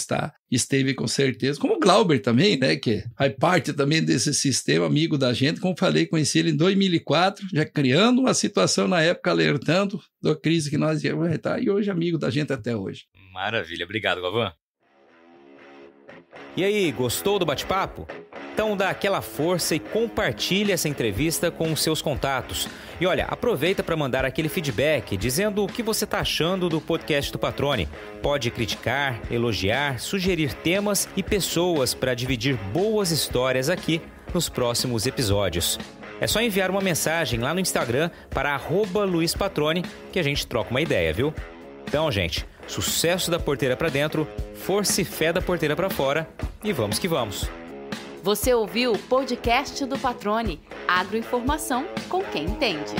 esteve com certeza. Como o Glauber também, né, que faz parte também desse sistema, amigo da gente, como falei, conheci ele em 2004, já criando uma situação na época, alertando da crise que nós íamos estar, e hoje amigo da gente até hoje.
Maravilha, obrigado, Galvão. E aí, gostou do bate-papo? Então dá aquela força e compartilha essa entrevista com os seus contatos. E olha, aproveita para mandar aquele feedback dizendo o que você está achando do podcast do Patrone. Pode criticar, elogiar, sugerir temas e pessoas para dividir boas histórias aqui nos próximos episódios. É só enviar uma mensagem lá no Instagram para @LuizPatrone que a gente troca uma ideia, viu? Então, gente, sucesso da porteira para dentro, força e fé da porteira para fora e vamos que vamos.
Você ouviu o podcast do Patrone, agroinformação com quem entende.